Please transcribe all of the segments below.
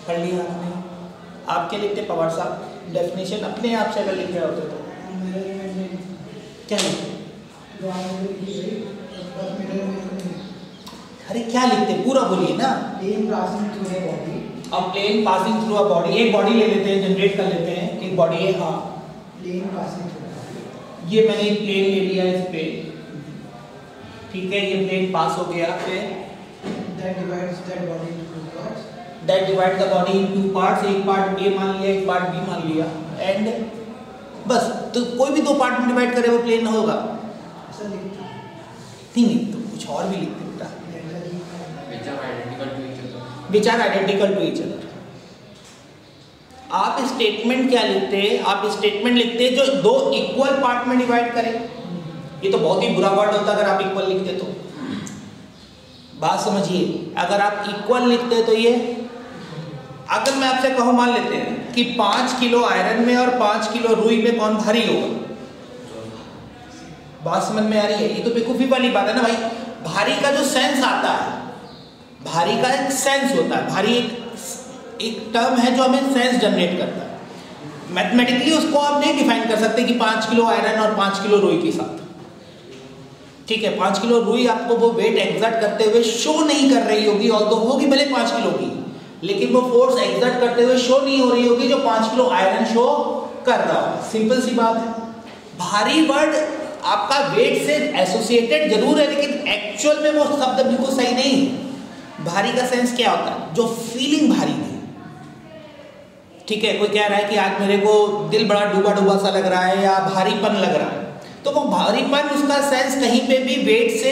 पढ़ लिया आपने? आप क्या लिखते पवार साहब? डेफिनेशन अपने आप से अगर लिख रहे होते तो क्या लिखते? अरे क्या लिखते पूरा बोलिए ना। अब plane passing through a body, एक बॉडी ले लेते हैं, जनरेट कर लेते हैं, एक बॉडी है, हाँ प्लेन पासिंग थ्रू, ये मैंने एक प्लेन ले लिया इस पे, ठीक है, ये प्लेन पास हो गया, फिर that divides that body into two parts, that divides the body in two parts, एक पार्ट A मान लिया, एक पार्ट B मान लिया, एंड बस। तो कोई भी दो पार्ट में डिवाइड करे वो प्लेन होगा। ऐसा लिखते हैं नहीं तो कुछ और भी लिखते बेटा, which are identical to each other। आप स्टेटमेंट क्या लिखते हैं? आप स्टेटमेंट लिखते हैं जो दो इक्वल पार्ट में डिवाइड करें। ये तो बहुत ही बुरा वर्ड होता अगर आप इक्वल लिखते तो। बात समझिए, अगर आप इक्वल लिखते तो ये, अगर मैं आपसे कहूँ मान लेते हैं कि 5 किलो आयरन में और 5 किलो रुई में कौन भारी होगा, बात समझ में आ रही है? ये तो बेवकूफी वाली बात है ना भाई। भारी का जो सेंस आता है, भारी का एक सेंस होता है, भारी एक टर्म है जो हमें सेंस जनरेट करता है। मैथमेटिकली उसको आप नहीं डिफाइन कर सकते कि 5 किलो आयरन और 5 किलो रुई के साथ, ठीक है। 5 किलो रुई आपको वो वेट एग्जर्ट करते हुए शो नहीं कर रही होगी, और तो होगी भले 5 किलो की, लेकिन वो फोर्स एग्जर्ट करते हुए शो नहीं हो रही होगी जो 5 किलो आयरन शो कर रहा हो। सिंपल सी बात है। भारी वर्ड आपका वेट से एसोसिएटेड जरूर है, लेकिन एक्चुअल में वो शब्द बिल्कुल सही नहीं है। भारी का सेंस क्या होता है? जो फीलिंग भारी थी, ठीक है। कोई कह रहा है कि आज मेरे को दिल बड़ा डूबा डूबा सा लग रहा है या भारीपन लग रहा है, तो वो भारीपन उसका सेंस कहीं पे भी वेट से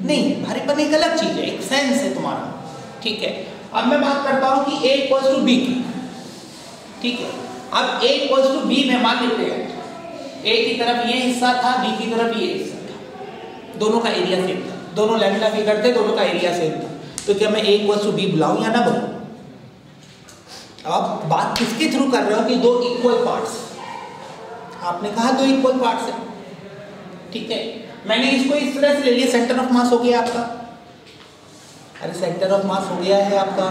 नहीं, भारीपन एक अलग चीज है, एक सेंस है तुम्हारा, ठीक है। अब मैं बात करता हूं कि A इक्वल्स टू B की, ठीक है। अब A इक्वल्स टू B में मान लेते हैं A की तरफ ये हिस्सा था, B की तरफ ये हिस्सा था, दोनों का एरिया सेम था, दोनों लैमिना फिगर थे, दोनों का एरिया सेम था। तो क्या मैं A इक्वल्स टू B बुलाऊं या ना बुलाऊं? अब आप बात किसके थ्रू कर रहे हो कि दो इक्वल पार्ट्स, आपने कहा दो इक्वल पार्ट्स है, ठीक है। मैंने इसको इस तरह से ले लिया, सेंटर ऑफ मास हो गया आपका। अरे सेंटर ऑफ मास हो गया है आपका,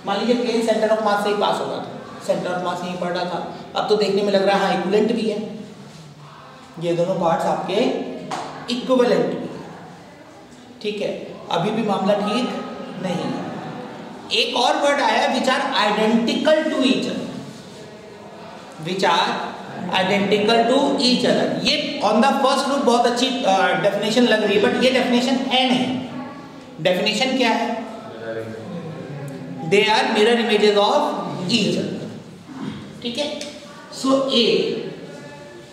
मान लीजिए प्लेन सेंटर ऑफ मास से ही पास होगा, सेंटर ऑफ मास यहीं पड़ रहा था। अब तो देखने में लग रहा है हाँ इक्विवेलेंट भी है, ये दोनों पार्ट्स आपके इक्विवेलेंट भी है, ठीक है। अभी भी मामला ठीक नहीं है। एक और वर्ड आया which are identical to each other, which are identical to each other. ये ऑन द फर्स्ट लुक बहुत अच्छी डेफिनेशन लग रही है, बट ये डेफिनेशन है नहीं। डेफिनेशन क्या है? They are mirror images of each other, ठीक है। So a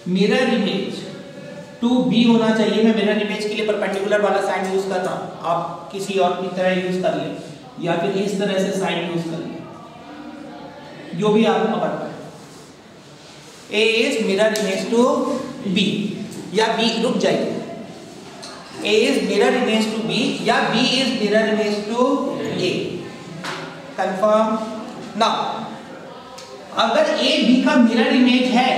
mirror image to be होना चाहिए। मैं मिरर इमेज के लिए परपेंडिकुलर वाला साइन यूज कर रहा हूं, आप किसी और की तरह यूज कर ले या फिर इस तरह से साइन यूज कर ले, जो भी आपको पता है। A is mirror image to B या B, रुक जाइए, A is mirror image to B या B is mirror image to A। Confirm ना? अगर A B का मिरर इमेज है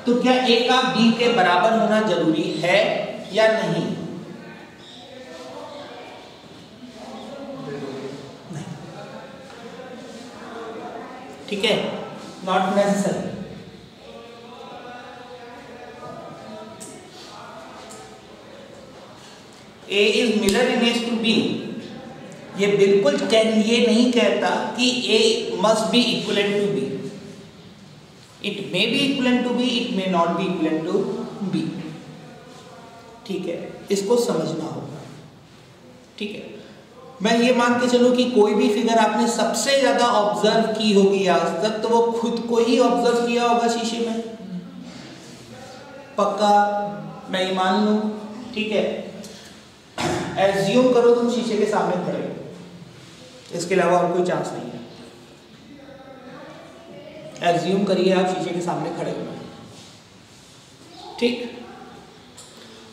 तो क्या A का B के बराबर होना जरूरी है या नहीं? ठीक है, not necessary. A is mirror image to B, ये बिल्कुल ये नहीं कहता कि A must be equivalent to B। It may be equivalent to B, it may not be equivalent to B, ठीक है। इसको समझना होगा, ठीक है। मैं ये मान के चलूं कि कोई भी फिगर आपने सबसे ज्यादा ऑब्जर्व की होगी आज तक, तो वो खुद को ही ऑब्जर्व किया होगा शीशे में, पक्का मैं ये मान लूं, ठीक है। एज्यूम करो तुम शीशे के सामने खड़े हो, इसके अलावा और कोई चांस नहीं है। एज्यूम करिए आप शीशे के सामने खड़े हो, ठीक।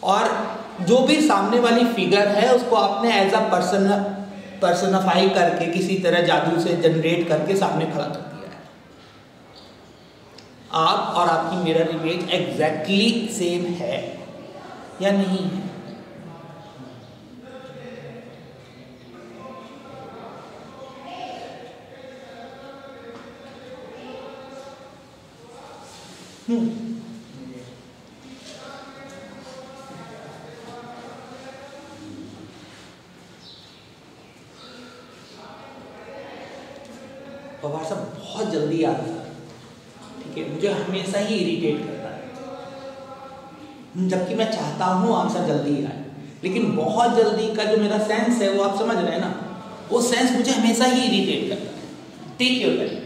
और जो भी सामने वाली फिगर है उसको आपने एज अ पर्सनफाई करके किसी तरह जादू से जनरेट करके सामने खड़ा कर दिया है। आप और आपकी मिरर इमेज एग्जैक्टली सेम है या नहीं है? पवार साहब बहुत जल्दी आता है, ठीक है, मुझे हमेशा ही इरिटेट करता है, जबकि मैं चाहता हूँ आंसर जल्दी आए, लेकिन बहुत जल्दी का जो मेरा सेंस है वो आप समझ रहे हैं ना, वो सेंस मुझे हमेशा ही इरिटेट करता है। Take your time.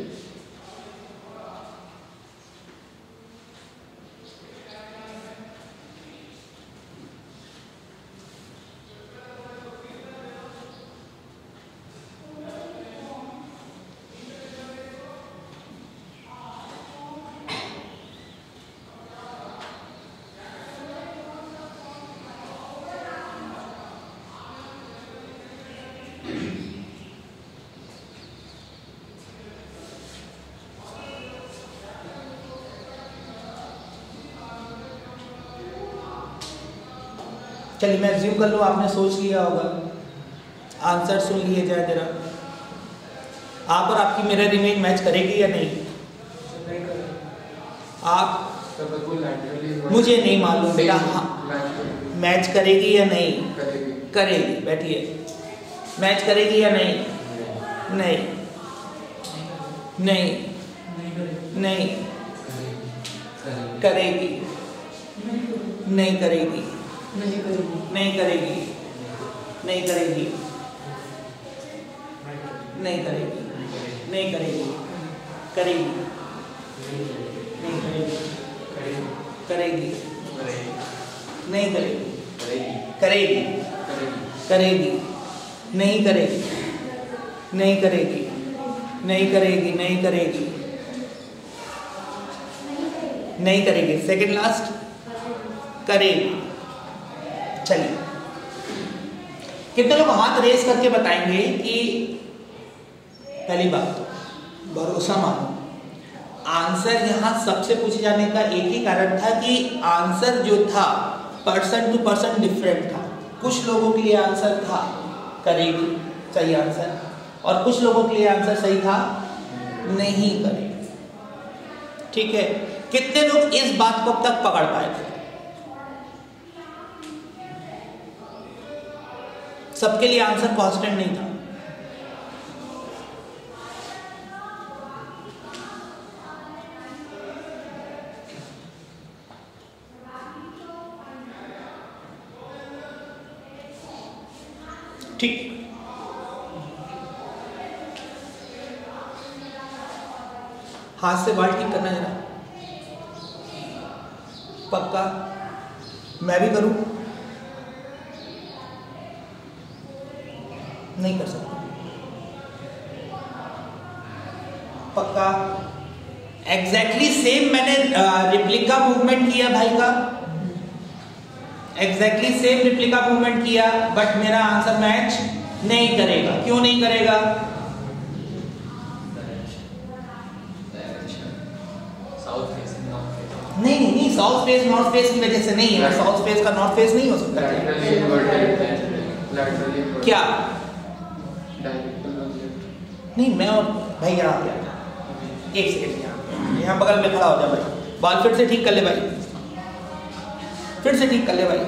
चलिए मैं एज्यूम कर लूँ आपने सोच लिया होगा, आंसर सुन लिए जाए जरा। आप और आपकी मिरर इमेज मैच करेगी या नहीं? आप मुझे नहीं मालूम बेटा, हाँ मैच करेगी या नहीं? करेगी। बैठिए, मैच करेगी या नहीं? नहीं नहीं नहीं करेगी, नहीं करेगी, नहीं करेगी, नहीं करेगी, नहीं करेगी, नहीं करेगी, करेगी, नहीं करेगी, करेगी, नहीं करेगी, करेगी, करेगी, नहीं करेगी, नहीं करेगी, नहीं करेगी, नहीं करेगी, नहीं करेगी। सेकंड लास्ट, करेगी। चलिए, कितने लोग हाथ रेस करके बताएंगे कि पहली बात तो भरोसा मानो, आंसर यहाँ सबसे पूछे जाने का एक ही कारण था कि आंसर जो था पर्सन टू पर्सन डिफरेंट था। कुछ लोगों के लिए आंसर था करेगी सही आंसर, और कुछ लोगों के लिए आंसर सही था नहीं करेगी। ठीक है, कितने लोग इस बात को अब तक पकड़ पाए थे? सबके लिए आंसर कांस्टेंट नहीं था। ठीक, हाथ से बाल ठीक करना जरा, पक्का? मैं भी करूं? नहीं कर सकता, पक्का? एग्जैक्टली सेम मैंने रिप्लिका मूवमेंट किया भाई का, एग्जैक्टली सेम रिप्लिका मूवमेंट किया, बट मेरा आंसर मैच नहीं करेगा। क्यों नहीं करेगा? नहीं नहीं नहीं, साउथ फेस नॉर्थ फेस की वजह से नहीं है। साउथ फेस का नॉर्थ फेस नहीं हो सकता। क्या नहीं, मैं और भाई यहाँ पे एक सेकेंड, यहाँ बगल में खड़ा हो जा भाई, बाल फिर से ठीक कर ले भाई, फिर से ठीक कर ले भाई,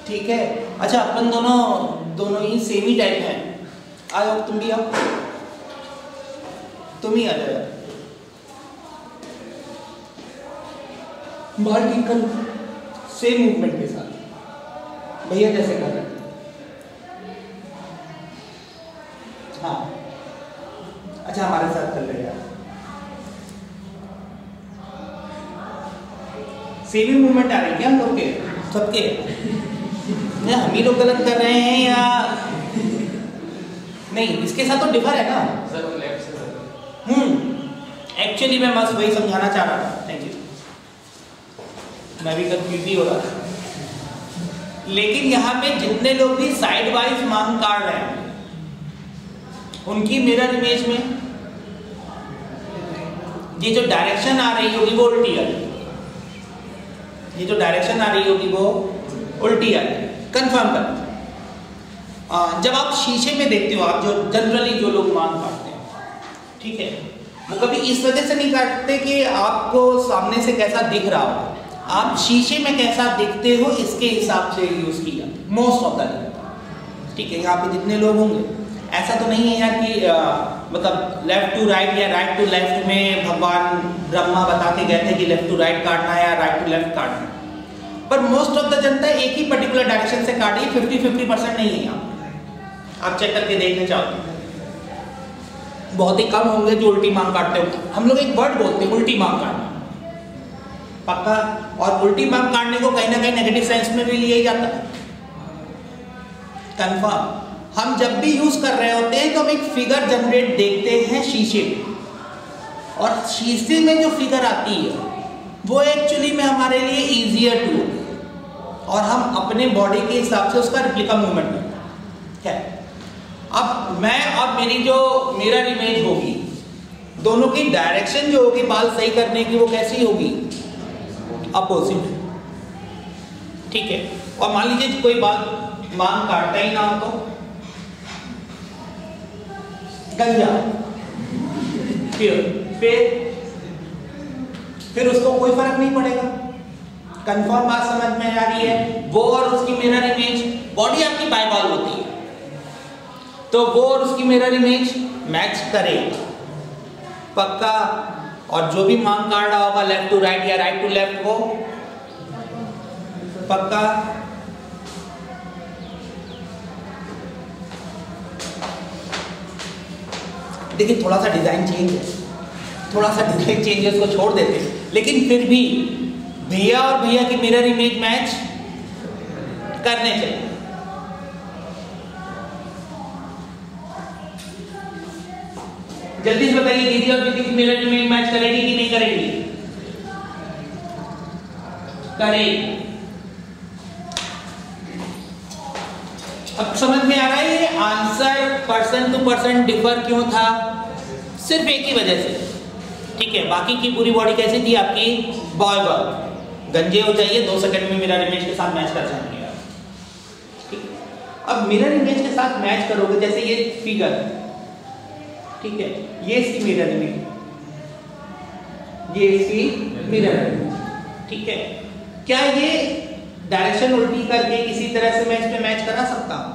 ठीक है। अच्छा, अपन दोनों ही सेम ही टाइप हैं। आओ, तुम भी आओ, तुम ही आ जाओ यार, बाल ठीक कर लो सेम मूवमेंट के साथ, भैया जैसे कर रहे हैं। हाँ, अच्छा हमारे साथ कर ले यार, सेम ही मूवमेंट आ रही है क्या हम लोग के सबके? या हम ही लोग गलत कर रहे हैं या नहीं? इसके साथ तो डिफर है ना। एक्चुअली मैं बस वही समझाना चाह रहा था। थैंक यू, मैं भी कंफ्यूज ही हो रहा था। लेकिन यहाँ पे जितने लोग भी साइड वाइज मान काट रहे हैं, उनकी मिरर इमेज में ये जो डायरेक्शन आ रही होगी वो उल्टी आ रही, ये जो डायरेक्शन आ रही होगी वो उल्टी आ रही। कंफर्म कर, जब आप शीशे में देखते हो, आप जो जनरली जो लोग मान काटते हैं, ठीक है, वो कभी इस वजह से नहीं काटते कि आपको सामने से कैसा दिख रहा हो, आप शीशे में कैसा दिखते हो इसके हिसाब से यूज किया मोस्ट ऑफ द टाइम। ठीक है, यहाँ पे जितने लोग होंगे ऐसा तो नहीं है यार कि मतलब लेफ्ट टू राइट या राइट टू लेफ्ट में भगवान ब्रह्मा बता के गए थे कि लेफ्ट टू राइट काटना है या राइट टू लेफ्ट काटना है, पर मोस्ट ऑफ द जनता एक ही पर्टिकुलर डायरेक्शन से काटी, 50-50% नहीं है यहाँ। आप चेक करके देखना चाहो तो बहुत ही कम होंगे जो उल्टी मांग काटते हो। हम लोग एक वर्ड बोलते हैं उल्टी मांग काटना, पक्का। और उल्टी मांग काटने को कहीं ना कहीं नेगेटिव सेंस में भी लिया ही जाता है, कंफर्म। हम जब भी यूज कर रहे होते हैं तो हम एक फिगर जनरेट देखते हैं शीशे में, और शीशे में जो फिगर आती है वो एक्चुअली में हमारे लिए इजियर टू होती है, और हम अपने बॉडी के हिसाब से उसका रिप्लिका मूवमेंट करते हैं। अब मैं और मेरी जो मिरर इमेज होगी, दोनों की डायरेक्शन जो होगी बाल सही करने की वो कैसी होगी, अपोजिट। ठीक है, और मान लीजिए कोई बाल मांग काटता ही ना हो तो गंजा, फिर उसको कोई फर्क नहीं पड़ेगा। कंफर्म बात समझ में आ रही है? वो और उसकी मिरर इमेज, बॉडी आपकी बाइबॉल होती है तो वो और उसकी मिरर इमेज मैच करेगा, पक्का। और जो भी मांग काट रहा होगा लेफ्ट टू राइट या राइट टू लेफ्ट, वो पक्का। देखिए थोड़ा सा डिजाइन चेंज है, थोड़ा सा डिजाइन चेंजेस को छोड़ देते हैं, लेकिन फिर भी भैया और भैया की मिरर इमेज मैच करने चाहिए। जल्दी से बताइए, दीदी और दीदी की मिरर इमेज मैच करेगी कि नहीं करेगी? करेगी। अब समझ में आ रहा है ये answer person to person differ क्यों था? सिर्फ एक ही वजह से। ठीक है, बाकी की पूरी बॉडी कैसी थी आपकी? Boy boy. गंजे हो जाइए 2 सेकंड में मिरर इमेज के साथ मैच कर जाएंगे। ठीक, अब मिरर इमेज के साथ मैच करोगे, जैसे ये फिगर, ठीक है, ये इसकी मिरर इमेज, ये इसकी मिरर इमेज। ठीक है, क्या ये डायरेक्शन उल्टी करके किसी तरह से मैं इस पे मैच करा सकता हूं?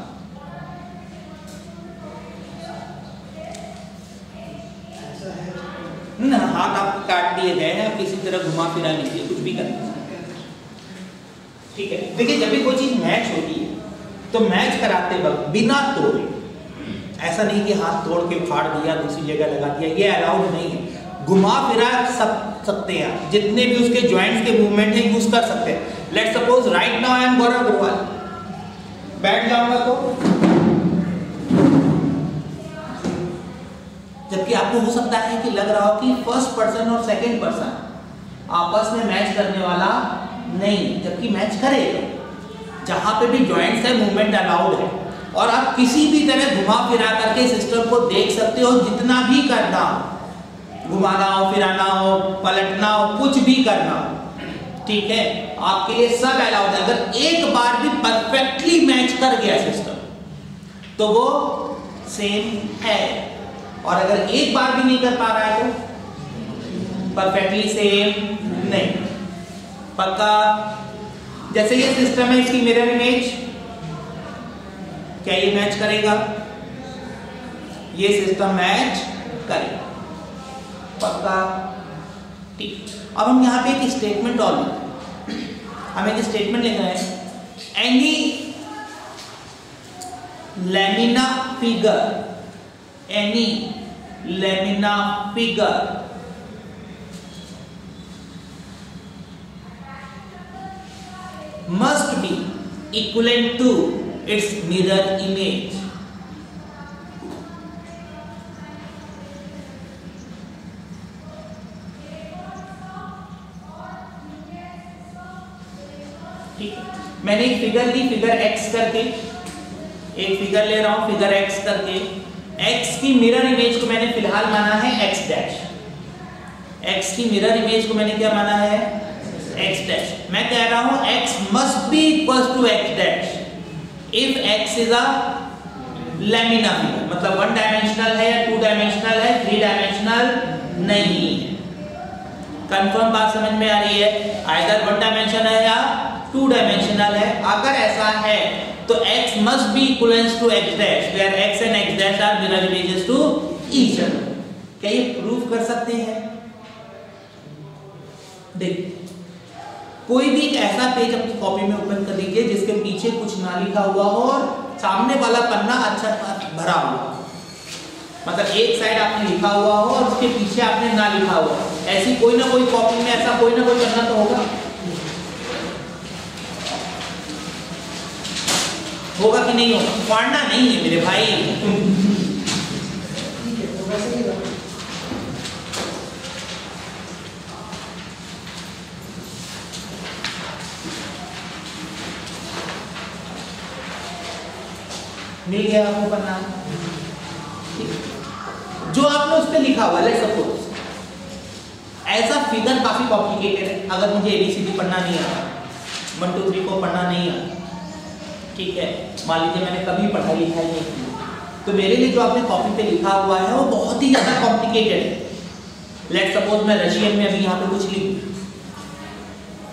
ना, हाथ आप काट दिए गए हैं, किसी तरह घुमा फिरा लीजिए, कुछ भी कर। ठीक है, देखिए जब भी कोई चीज मैच होती है तो मैच कराते वक्त बिना तोड़े, ऐसा नहीं कि हाथ तोड़ के फाड़ दिया दूसरी जगह लगा दिया, ये अलाउड नहीं है। घुमा फिरा सकते हैं, जितने भी उसके जॉइंट्स के मूवमेंट हैं यूज कर सकते हैं। Let's suppose right now I am Gaurav Agarwal, बैठ जाऊंगा तो, जबकि आपको हो सकता है कि लग रहा हो कि फर्स्ट पर्सन और सेकंड पर्सन आपस में मैच करने वाला नहीं, जबकि मैच करेगा। जहां पे भी जॉइंट्स है मूवमेंट अलाउड है, और आप किसी भी तरह घुमा फिरा करके सिस्टम को देख सकते हो, जितना भी करना हो, घुमाना हो, फिराना हो, पलटना हो, कुछ भी करना हो। ठीक है, आपके लिए सब अलाउड है। अगर एक बार भी परफेक्टली मैच कर गया सिस्टम तो वो सेम है, और अगर एक बार भी नहीं कर पा रहा है तो परफेक्टली सेम नहीं, पक्का। जैसे ये सिस्टम है, इसकी मिरर इमेज, क्या ये मैच करेगा? ये सिस्टम मैच करेगा, पक्का। ठीक, अब हम यहां पे एक स्टेटमेंट और हमें एक स्टेटमेंट लिखना है। Any lamina figure, any lamina figure must be equivalent to its mirror image. ठीक है, मैंने एक फिगर ली, फिगर x करके, एक फिगर ले रहा हूं फिगर x करके, x की मिरर इमेज को मैंने फिलहाल माना है x डैश, x की मिरर इमेज को मैंने क्या माना है? x dash. मैं कह रहा हूं x must be equal to x dash if x is a laminar figure, मतलब 1 डायमेंशनल है या 2 डायमेंशनल है, 3 डायमेंशनल नहीं है। कंफर्म बात समझ में आ रही है? आइदर वन डायमेंशनल है या टू डायमेंशनल है। अगर ऐसा है तो x must be equivalent to x dash where x and x dash are mirror images to each other। क्या ये प्रूव कर सकते हैं? देखिए, कोई भी एक ऐसा पेज अपनी कॉपी में ओपन कर लीजिए जिसके पीछे कुछ ना लिखा हुआ हो और सामने वाला पन्ना अच्छा भरा हुआ, मतलब एक साइड आपने लिखा हुआ हो और उसके पीछे आपने ना लिखा हुआ। ऐसी कोई ना कोई कॉपी में ऐसा कोई ना कोई पन्ना तो होगा, होगा कि नहीं होगा? पढ़ना नहीं है मेरे भाई। ठीक है, तो वैसे ही मिल गया आपको पन्ना, जो आपने उस पे लिखा हुआ। लेट्स सपोज ऐसा फिगर काफी कॉम्प्लिकेटेड है। अगर मुझे एबीसीडी पढ़ना नहीं आता, 1 2 3 को पढ़ना नहीं आता, ठीक है, मान लीजिए मैंने कभी पढ़ाई लिखाई नहीं की, तो मेरे लिए जो आपने कॉपी पे लिखा हुआ है वो बहुत ही ज्यादा कॉम्प्लिकेटेड है। लेट्स सपोज मैं रशियन में अभी यहाँ पे कुछ लिख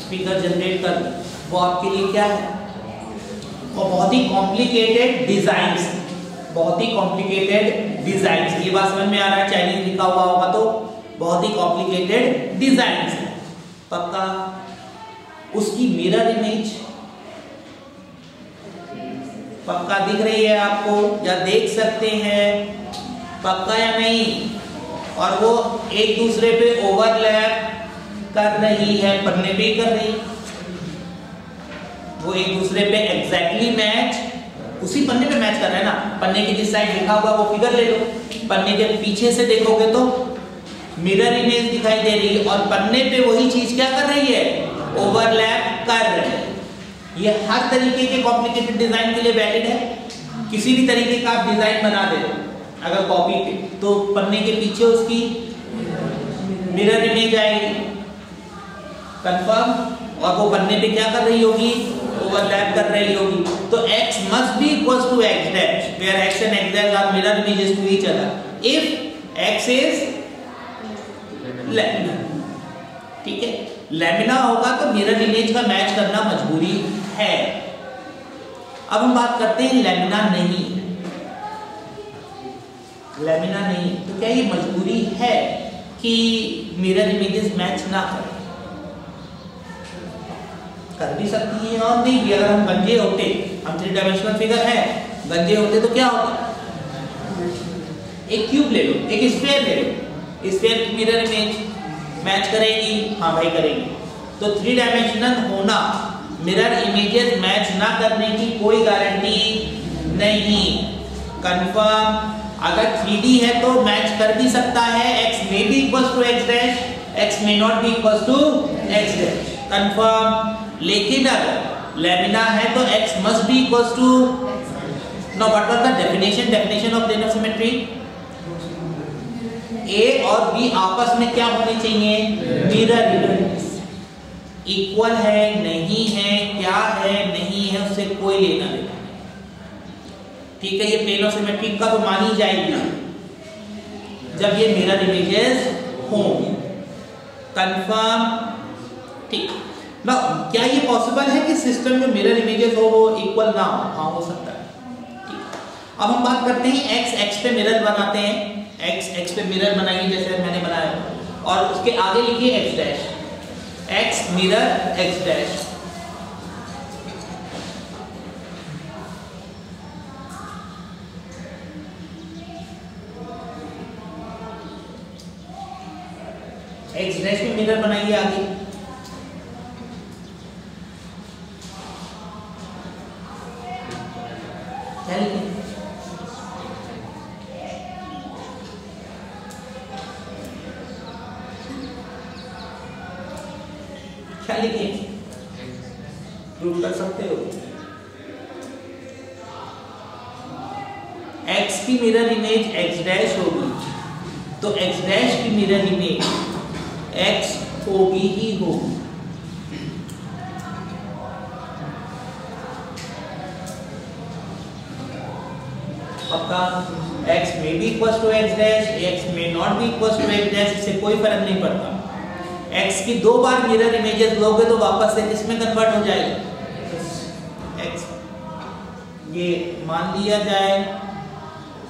फिगर जनरेट कर, वो आपके लिए क्या है? और बहुत ही कॉम्प्लिकेटेड डिजाइन्स, बहुत ही कॉम्प्लिकेटेड डिजाइन्स। ये बात समझ में आ रहा है? चाइनीज लिखा हुआ होगा तो बहुत ही कॉम्प्लिकेटेड डिजाइन्स है पक्का। उसकी मिरर इमेज पक्का दिख रही है आपको या देख सकते हैं? पक्का या नहीं? और वो एक दूसरे पे ओवरलैप कर रही है, पन्ने पे कर रही, वो एक दूसरे पे एग्जैक्टली मैच, उसी पन्ने पे मैच कर रहे हैं ना। पन्ने की जिस साइड लिखा हुआ वो फिगर ले लो, पन्ने के पीछे से देखोगे तो मिरर इमेज दिखाई दे रही है और पन्ने पे वही चीज क्या कर रही है? ओवरलैप कर रही है। ये हर तरीके के कॉम्प्लिकेटेड डिजाइन के लिए वैलिड है। किसी भी तरीके का आप डिजाइन बना दे अगर कॉपी पे, तो पन्ने के पीछे उसकी मिरर इमेज आएगी, कंफर्म। और वो पन्ने पे क्या कर रही होगी? ओवरलैप कर रही होगी। तो x must be equals to x dash where x and x dash are mirror images to each other if x is lamina. ठीक है, लैमिना होगा तो मिरर इमेज का मैच करना मजबूरी है। अब हम बात करते हैं लैमिना नहीं, लैमिना नहीं तो क्या ये मजबूरी है कि मिरर इमेजेस मैच ना करें? कर भी सकती हैं और नहीं भी। अगर हम गंजे होते, हम 3 डायमेंशनल फिगर है, गंजे होते तो क्या होता? एक क्यूब ले लो, एक स्फीयर ले लो, स्फीयर की मिरर इमेज मैच करेगी? हाँ भाई करेगी। तो 3 डायमेंशनल होना, मिरर इमेजेस मैच ना करने की कोई गारंटी नहीं, कंफर्म। अगर 3D है तो मैच कर भी सकता है, x may be equals to x dash, x may not be equals to x dash, confirm. लेकिन अगर लैमिना है तो x must be equals to, now what was the definition of plane of symmetry? A और B आपस में क्या होने चाहिए? Mirror image. इक्वल है नहीं है, क्या है नहीं है, उससे कोई लेना देना नहीं। ठीक है, ये प्लेन ऑफ सिमेट्री कब मानी जाएगी? जब ये मिरर इमेजेस होंगी, कंफर्म। ठीक ना, क्या ये पॉसिबल है कि सिस्टम में मिरर इमेजेस हो वो इक्वल ना हो? हाँ, हो सकता है। ठीक, अब हम बात करते हैं x पे मिरर बनाते हैं। x पे मिरर बनाइए जैसे मैंने बनाया, और उसके आगे लिखिए x dash, x mirror x dash. x dash में मिरर बनाइए आगे, क्या लिखें? क्या लिखें? प्रूव कर सकते हो? x की मिरर इमेज x डैश होगी, तो x डैश की मिरर इमेज x होगी ही होगी। पक्का x may be equals to x dash, x may not be equals to x dash, इससे कोई फर्क नहीं पड़ता। x की 2 बार मिरर इमेजेस लोगे तो वापस से किसमें कन्वर्ट हो जाएगा, x। ये मान लिया जाए,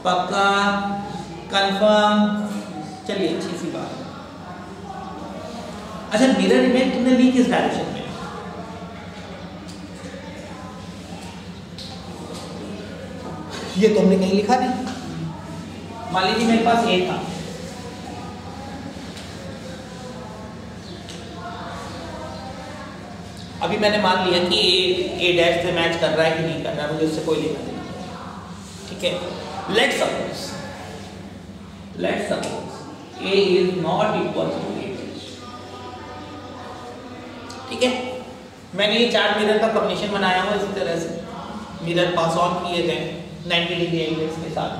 पक्का, कंफर्म। चलिए अच्छी सी बात। अच्छा, मिरर इमेज तुमने ली किस डायरेक्शन में? ये तो हमने कहीं लिखा नहीं। मान लीजिए मेरे पास ए था, अभी मैंने मान लिया कि ए डैश से मैच कर रहा है कि नहीं कर रहा है, मुझे उससे कोई लेना देना नहीं। ठीक है, let's suppose A is not equal to A. ठीक है, मैंने ये 4 मिरर का कॉम्बिनेशन बनाया हुआ इसी तरह से, मिरर पास ऑन किए गए 90 डिग्री एंगल्स के साथ।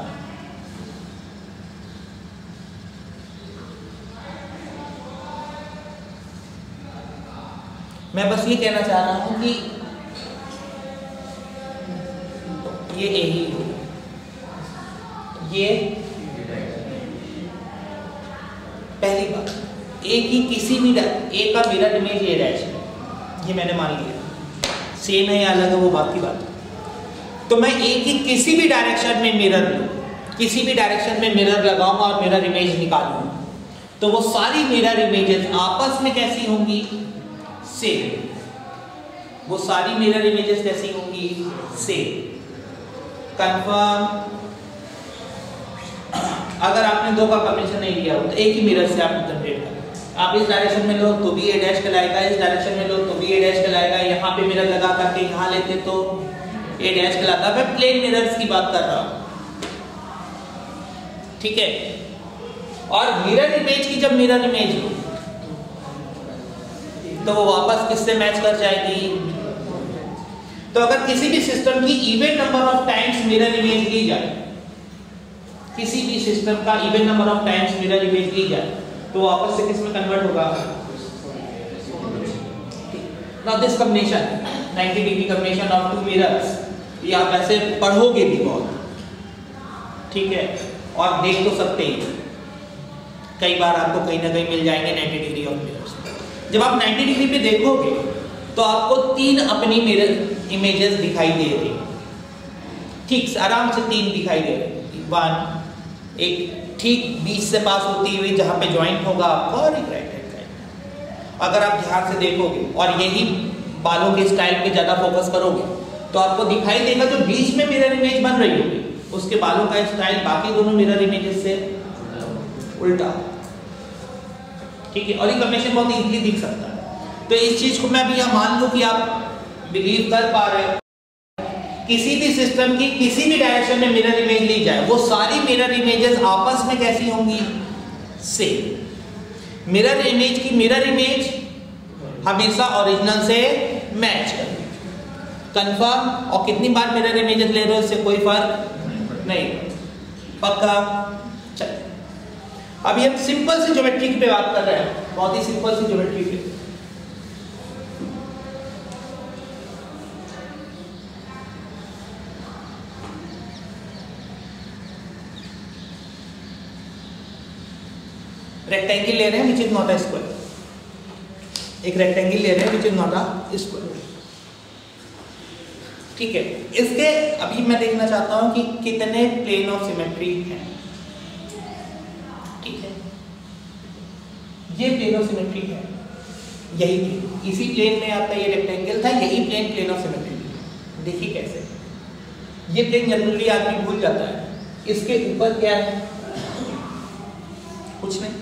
मैं बस ये कहना चाह रहा हूं कि ये ए ही हो, ये पहली बात। ए की किसी भी ए का मिरर इमेज ए डैश है, ये मैंने मान लिया। सेम है या अलग है वो बात की बात है। तो मैं ए की किसी भी डायरेक्शन में मिरर लूं, किसी भी डायरेक्शन में मिरर लगाऊंगा और मिरर इमेज निकालूंगा, तो वो सारी मिरर इमेजेस आपस में कैसी होंगी, सेम। वो सारी मिरर इमेजेस कैसी होंगी, सेम। कंफर्म। अगर आपने 2 का कॉम्बिनेशन नहीं लिया हो तो एक ही मिरर से आप जनरेट करें। आप इस डायरेक्शन में लो तो भी ए डैश कहलाएगा, इस डायरेक्शन में लो तो भी ए डैश कहलाएगा, यहाँ पे मिरर लगा करके यहाँ लेते तो ए डैश कहलाता है। मैं प्लेन मिरर्स की बात कर रहा हूँ, ठीक है। और मिरर इमेज की जब मिरर इमेज हो तो वो वापस किससे मैच कर जाएगी। तो अगर किसी भी सिस्टम की even number of times mirror image ली जाए, किसी भी सिस्टम का even number of times mirror image ली जाए, तो वापस से किसमें कन्वर्ट होगा। Now this combination 90 degree combination of 2 mirrors, ये आप ऐसे पढ़ोगे भी बहुत, ठीक है, और देख तो सकते ही। कई बार आपको कहीं ना कहीं मिल जाएंगे 90 डिग्री ऑफ मिरर्स। जब आप 90 डिग्री पे देखोगे तो आपको 3 अपनी मिरर इमेजेस दिखाई दे रही, ठीक से आराम से 3 दिखाई दे रही। 1 एक ठीक बीच से पास होती हुई जहां पे ज्वाइंट होगा आपका, और एक राइट हैंड साइड। अगर आप ध्यान से देखोगे और यही बालों के स्टाइल पे ज्यादा फोकस करोगे तो आपको दिखाई देगा जो बीच में मिरर इमेज बन रही होगी उसके बालों का स्टाइल बाकी दोनों मिरर इमेजेस से उल्टा, ठीक है। और ये कॉम्बिनेशन बहुत इजीली दिख सकता है। तो इस चीज को मैं भी यहाँ मान लूं कि आप बिलीव कर पा रहे हो। किसी भी सिस्टम की किसी भी डायरेक्शन में मिरर इमेज ली जाए, वो सारी मिरर इमेजेस आपस में कैसी होंगी, सेम। मिरर इमेज की मिरर इमेज हमेशा ओरिजिनल से मैच करेगी। कंफर्म। और कितनी बार मिरर इमेजेस ले रहे हो इससे कोई फर्क नहीं, पक्का। चलिए अभी हम सिंपल सी ज्योमेट्री पे बात कर रहे हैं, बहुत ही सिंपल सी ज्योमेट्री पे। रेक्टेंगल ले रहे हैं which is not a square. एक रेक्टेंगल ले रहे हैं which is not a square, ठीक है। इसके अभी मैं देखना चाहता हूं कि कितने प्लेन ऑफ सिमेट्री हैं, ठीक है। ये प्लेन ऑफ सिमेट्री है, यही प्लेन, इसी प्लेन में आपका ये रेक्टेंगल था, यही प्लेन प्लेन ऑफ सिमेट्री है। देखिए कैसे, ये प्लेन जनरली आदमी भूल जाता है। इसके ऊपर क्या है, कुछ नहीं,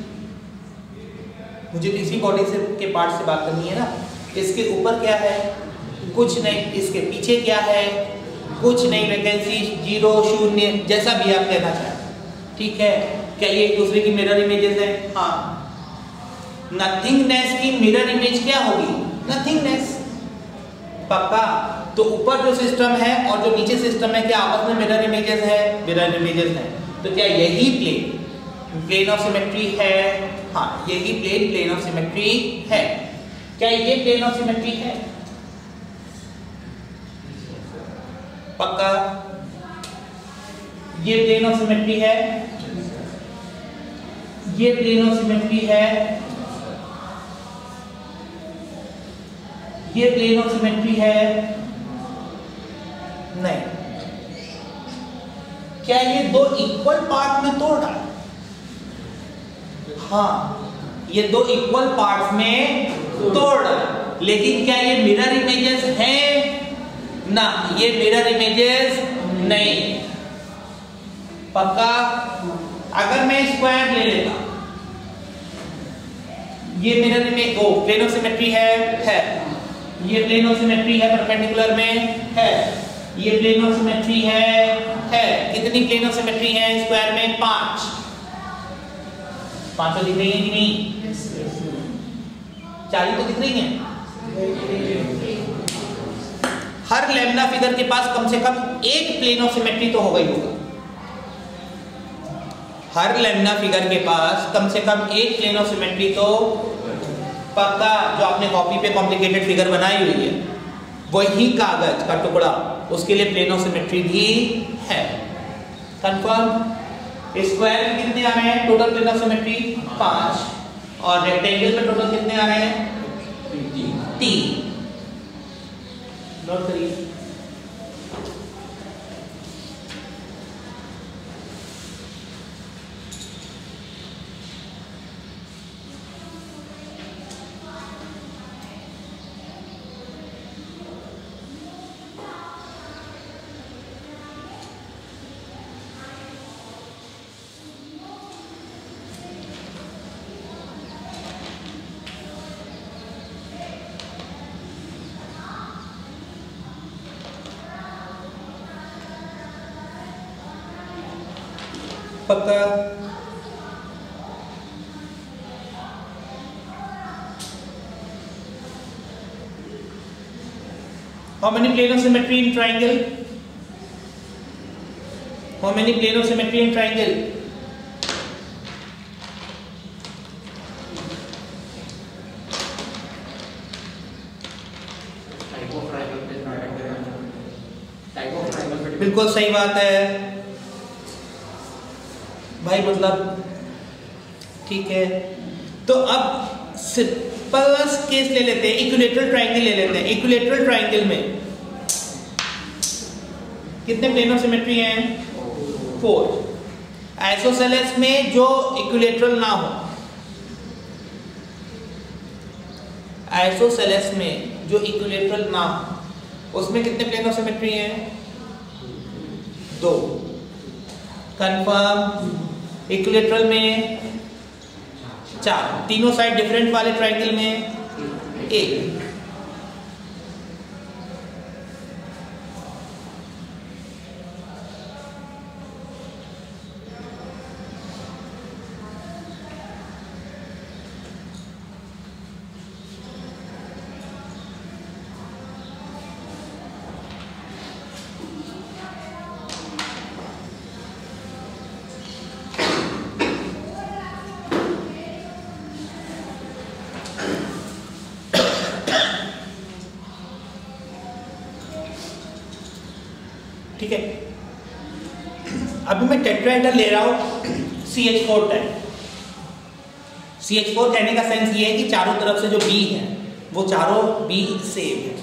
मुझे इसी बॉडी से के पार्ट से बात करनी है ना। इसके ऊपर क्या है, कुछ नहीं। इसके पीछे क्या है, कुछ नहीं। वैकेंसी 0 0 जैसा भी आप कहना चाहें, ठीक है। क्या ये एक दूसरे की मिरर इमेजेस हैं? हाँ। नथिंगनेस की मिरर इमेज क्या होगी, नथिंगनेस, पक्का। तो ऊपर जो सिस्टम है और जो नीचे सिस्टम है, क्या आपस में मिरर इमेजेस है, मिरर इमेजेस है। तो क्या यही प्लेन ऑफ सिमेट्री है? हाँ, यही प्लेन ऑफ सिमेट्री है। क्या ये प्लेन ऑफ सिमेट्री है, पक्का। ये प्लेन ऑफ सिमेट्री है, ये प्लेन ऑफ सिमेट्री है, ये प्लेन ऑफ सिमेट्री है, नहीं। क्या ये दो इक्वल पार्ट में तोड़ रहा है? हाँ, ये दो इक्वल पार्ट्स में तोड़ रहा है, लेकिन क्या ये मिरर इमेजेस हैं? ना, ये मिरर इमेजेस नहीं। पक्का? अगर मैं स्क्वायर ले लेता, ये मिरर इमेज, ओ प्लेन ऑफ सिमेट्री है, ये प्लेन ऑफ सिमेट्री है, परपेंडिकुलर में है, ये प्लेन ऑफ सिमेट्री है। कितनी प्लेन ऑफ सिमेट्री है स्क्वायर में? 5। 5 तो दिख रही है कि नहीं? 40 तो दिख रही है। हर लैम्डा फिगर के पास कम से कम एक प्लेन ऑफ सिमेट्री तो होगा ही होगा। हर लैम्डा फिगर के पास कम से कम एक प्लेन ऑफ सिमेट्री तो पक्का। जो आपने कॉपी पे कॉम्प्लिकेटेड फिगर बनाई हुई है, वही कागज का टुकड़ा, उसके लिए प्लेन ऑफ सिमेट्री भी है। कंफर्म? स्क्वायर में कितने आ रहे हैं टोटल प्लेन ऑफ सिमेट्री? 5, और रेक्टेंगल में टोटल कितने आ रहे हैं? 3। नोट करिए। पक्का? How many plane of symmetry in triangle? How many plane of symmetry in triangle? बिल्कुल सही बात है भाई, मतलब ठीक है। तो अब सिंपल केस ले लेते हैं, इक्विलैटरल ट्रायंगल ले लेते हैं। इक्विलैटरल ट्रायंगल में कितने प्लेन ऑफ सिमेट्री हैं? 4। आइसोसेलेस में जो इक्विलैटरल ना हो, आइसोसेलेस में जो इक्विलैटरल ना हो, उसमें कितने प्लेन ऑफ सिमेट्री हैं? 2। कंफर्म? इक्विलैटरल में 4, तीनों साइड डिफरेंट वाले ट्रायंगल में 1। ठीक है। अभी मैं टेट्राहेड्रल ले रहा हूं CH410। CH4 कहने का सेंस ये है कि चारों तरफ से जो B है वो चारों B सेम है।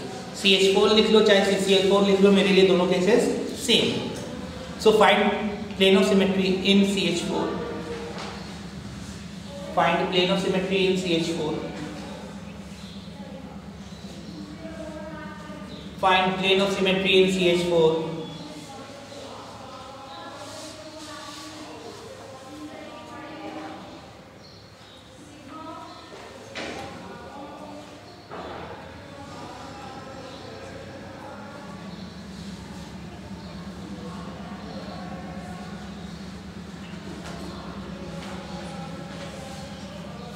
CH4 लिख लो चाहे CCl4 लिख लो, मेरे लिए दोनों cases same. So find plane of symmetry in CH4। Find plane of symmetry in CH4। Find plane of symmetry in CH4।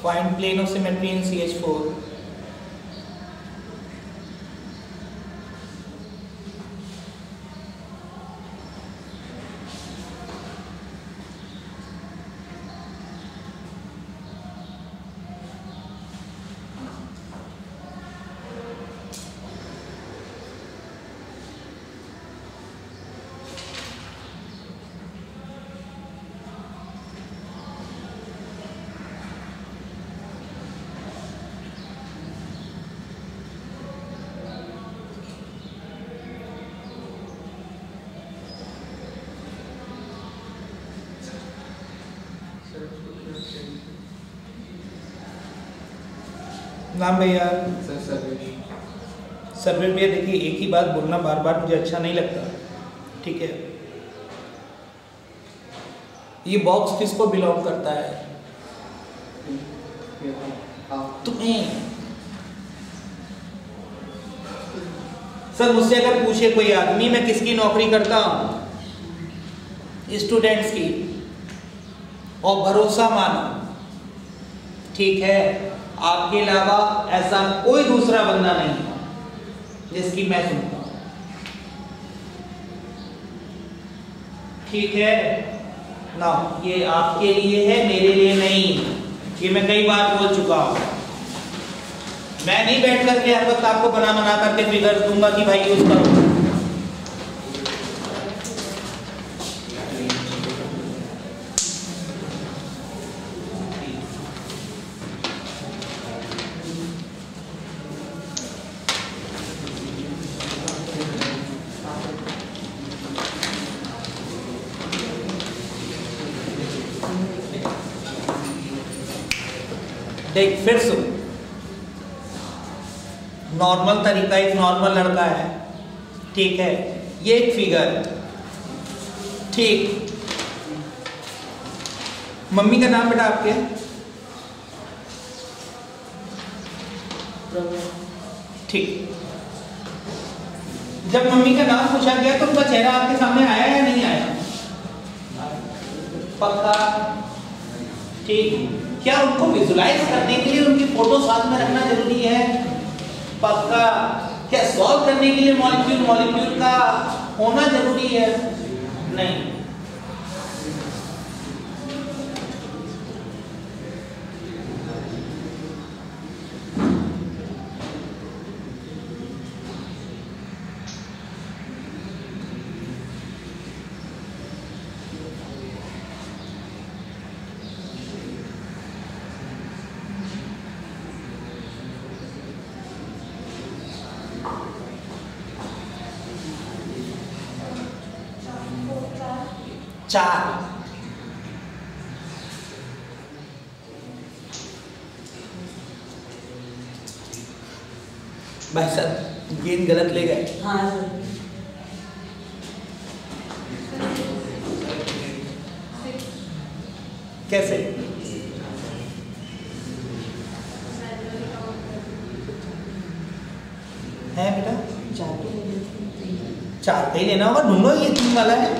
Find plane of symmetry in CH4. नाम भैया। Sir Sarvesh. Sarvesh भैया देखिए, एक ही बात बोलना बार बार मुझे अच्छा नहीं लगता, ठीक है? ये बॉक्स किसको बिलोंग करता है? तुम्हें। सर मुझसे अगर पूछे कोई आदमी मैं किसकी नौकरी करता हूं, स्टूडेंट्स की, और भरोसा मानो, ठीक है, आपके अलावा ऐसा कोई दूसरा बंदा नहीं है जिसकी मैं सुनता हूं, ठीक है ना? ये आपके लिए है, मेरे लिए नहीं। ये मैं कई बार बोल चुका हूं। मैं नहीं बैठ करके हर वक्त आपको बना करके फिगर्स दूंगा कि भाई यूज करो। देख फिर सुन, नॉर्मल तरीका, एक नॉर्मल लड़का है, ठीक है, ये एक फिगर, ठीक। मम्मी का नाम बेटा आपके? ठीक। जब मम्मी का नाम पूछा गया तो उनका चेहरा आपके सामने आया या नहीं आया? पक्का? ठीक। क्या उनको विजुलाइज करने के लिए उनकी फोटो साथ में रखना जरूरी है? पक्का। क्या सॉल्व करने के लिए मॉलिक्यूल का होना जरूरी है? नहीं। चार। भाई साहब गेंद गलत ले गए। हाँ सर। कैसे? है बेटा? चार का ही लेना होगा, ढूंढो, ये 3 वाला है।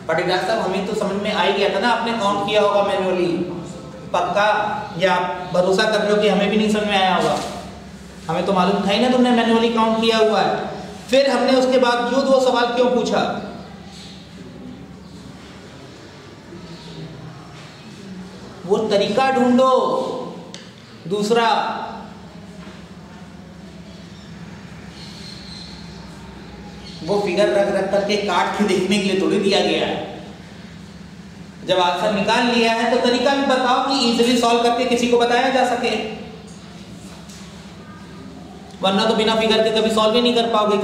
पटेदार साहब हमें तो समझ में आ ही गया था ना, आपने काउंट किया होगा मैन्युअली, पक्का? या आप भरोसा कर रहे हो कि हमें भी नहीं समझ में आया होगा? हमें तो मालूम था ही ना तुमने मैन्युअली काउंट किया हुआ है। फिर हमने उसके बावजूद वो सवाल क्यों पूछा? वो तरीका ढूंढो दूसरा। वो फिगर रख करके काट के देखने के लिए थोड़ी दिया गया है। जब आंसर निकाल लिया है तो तरीका भी बताओ कि इजीली सॉल्व करके किसी को बताया जा सके, वरना तो बिना फिगर के कभी सॉल्व ही नहीं कर पाओगे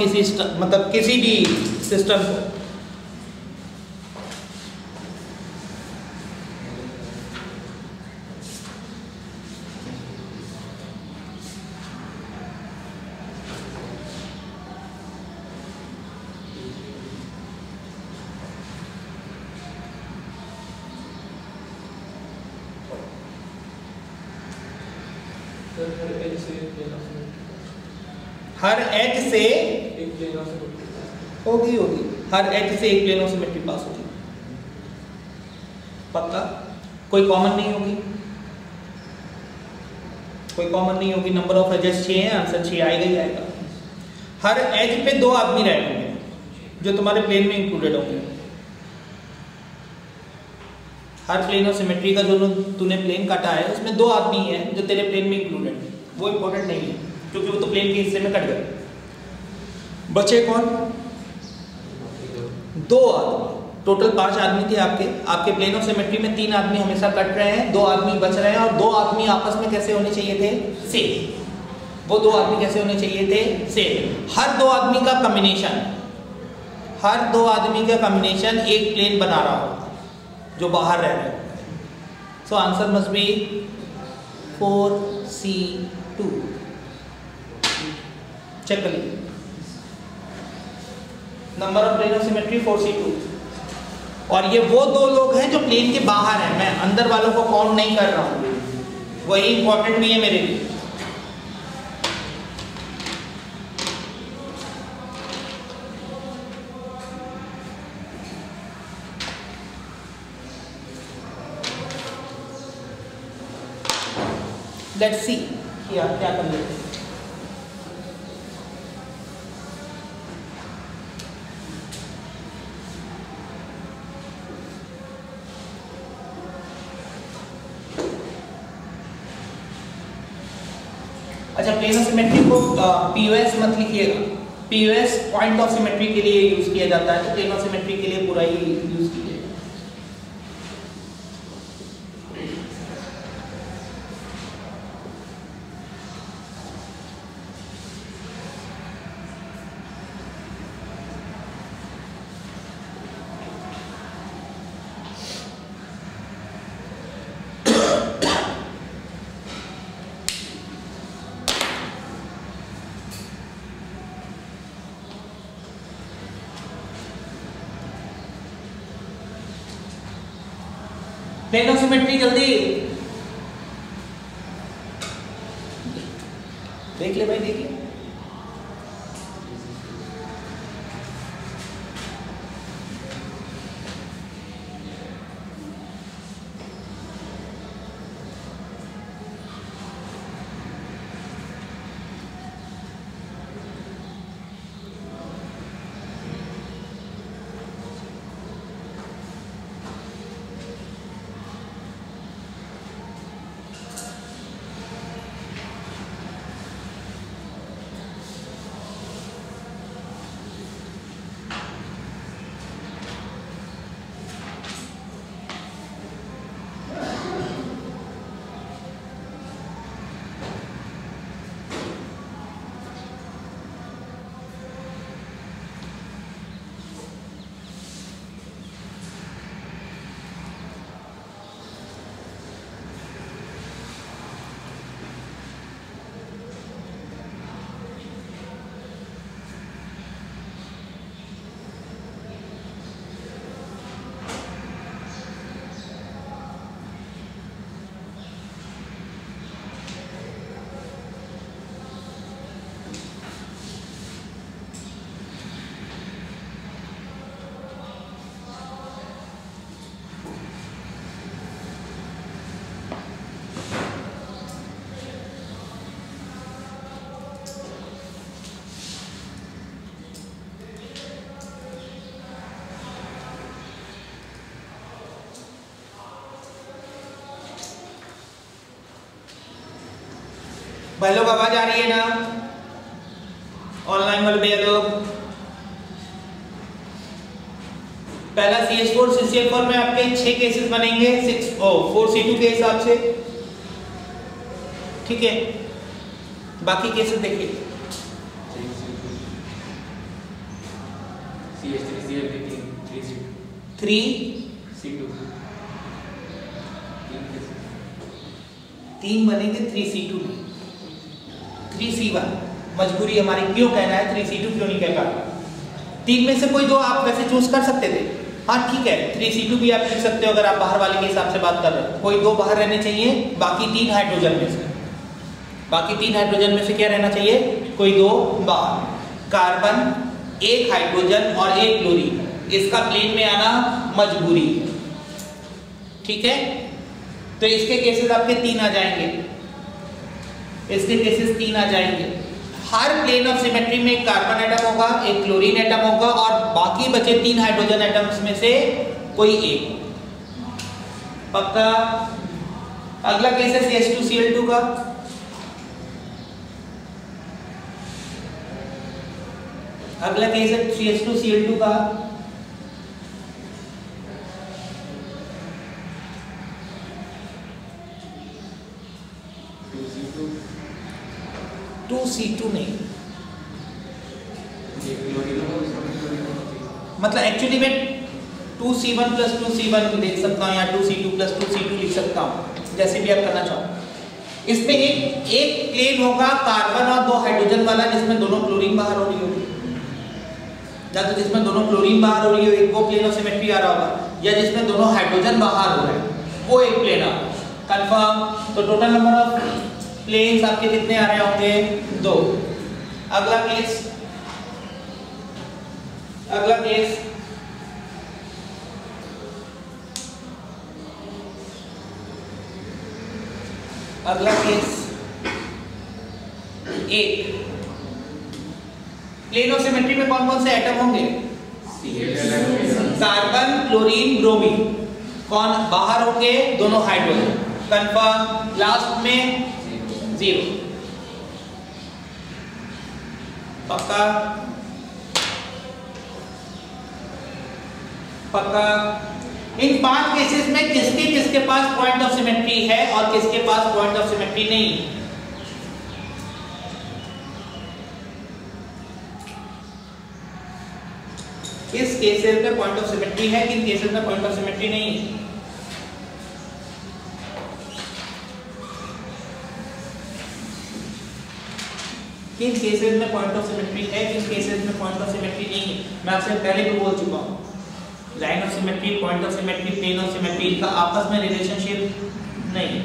किसी भी सिस्टम को। हर एज से एक प्लेन ऑफ होगी हर एज से एक प्लेन ऑफ सिमेट्री पास होगी, पक्का? कोई कॉमन नहीं होगी, कोई कॉमन नहीं होगी। नंबर ऑफ एजेस 6 है, आंसर 6 आएगा ही आएगा। हर एज पे 2 आदमी रहे होंगे जो तुम्हारे प्लेन में इंक्लूडेड होंगे। हर प्लेन ऑफ सिमेट्री का जो तूने प्लेन काटा है उसमें 2 आदमी हैं जो तेरे प्लेन में इंक्लूडेड है। वो इंपॉर्टेंट नहीं है क्योंकि वो तो प्लेन के हिस्से में कट गए। बचे कौन? 2 आदमी। टोटल 5 आदमी थे आपके प्लेन ऑफ सिमेट्री में 3 आदमी हमेशा कट रहे हैं, 2 आदमी बच रहे हैं, और 2 आदमी आपस में कैसे होने चाहिए थे? सेम। वो 2 आदमी कैसे होने चाहिए थे? सेम। हर 2 आदमी का कॉम्बिनेशन, हर दो आदमी का कॉम्बिनेशन एक प्लेन बना रहा हो जो बाहर रह रहे हो। So answer must be 4C2। Check करिए, number of plane of symmetry 4C2। और ये वो दो लोग हैं जो प्लेन के बाहर हैं, मैं अंदर वालों को काउंट नहीं कर रहा हूं, वही इंपॉर्टेंट भी है मेरे लिए। लेट्स सी क्या कर लेते हैं। अच्छा, प्लेन ऑफ सिमेट्री को पीओएस मत लिखिएगा, पीओएस पॉइंट ऑफ सिमेट्री के लिए यूज किया जाता है, तो प्लेन ऑफ सिमेट्री के लिए पूरा ही यूज कीजिएगा। प्लेन ऑफ सिमेट्री जल्दी देख ले भाई, देखिए। भाई लोग आवाज आ रही है ना? ऑनलाइन वाले भैया लोग। पहला CH4 CCl4 में आपके 6 केसेस बनेंगे 4C2 के हिसाब से, ठीक है। बाकी केसेस देखिए। तीन बनेंगे 3C2 में, 3C1 मजबूरी हमारी, क्यों कहना है 3C2 क्यों नहीं कह पाता? तीन में से कोई दो आप वैसे चूज कर सकते थे, हाँ ठीक है 3C2 भी आप लिख सकते हो अगर आप बाहर वाले के हिसाब से बात कर रहे हो। कोई दो बाहर रहने चाहिए, बाकी तीन हाइड्रोजन में से, बाकी तीन हाइड्रोजन में से क्या रहना चाहिए? कोई दो बाहर। कार्बन, एक हाइड्रोजन और एक क्लोरीन, इसका प्लेन में आना मजबूरी, ठीक है। तो इसके केसेस आपके 3 आ जाएंगे, इसके केसेस 3 आ जाएंगे। हर प्लेन ऑफ सिमेट्री में एक कार्बन एटम होगा, एक क्लोरीन एटम होगा और बाकी बचे 3 हाइड्रोजन एटम्स में से कोई एक। पक्का? अगला केस है CH2Cl2 का। अगला केस है CH2Cl2 का। C2 नहीं, मतलब एक्चुअली मैं 2c1 + 2c1 लिख सकता हूँ या 2c2 + 2c2 लिख सकता हूँ, जैसे भी आप करना चाहो। इसमें एक प्लेन होगा कार्बन और 2 हाइड्रोजन वाला, जिसमें दोनों क्लोरीन बाहर हो रही होगी, या तो जिसमें दोनों क्लोरीन बाहर हो रही हो, एक वो प्लेन ऑफ सिमेट्री आ रहा होगा, या जिसमें दोनों हाइड्रोजन बाहर हो रहे हैं वो एक प्लेन आ रहा है। कंफर्म। तो टोटल नंबर ऑफ प्लेन्स आपके कितने आ रहे होंगे? 2। अगला केस एक प्लेन ऑफ सिमेट्री में कौन कौन से एटम होंगे? Carbon, chlorine, bromine. कौन बाहर होंगे? दोनों हाइड्रोजन। कंफर्म। लास्ट में 0। पक्का? इन 5 केसेस में किसके पास पॉइंट ऑफ सिमेट्री है और किसके पास पॉइंट ऑफ सिमेट्री नहीं? किस केसेस में पॉइंट ऑफ सिमेट्री है, किन केसेस में पॉइंट ऑफ सिमेट्री नहीं है? किन केसेस में पॉइंट ऑफ सिमेट्री है, किन केसेस में पॉइंट ऑफ सिमेट्री नहीं है? मैं आपसे पहले भी बोल चुका हूं, line of symmetry, point of symmetry, plane of symmetry, इनका आपस में रिलेशनशिप नहीं।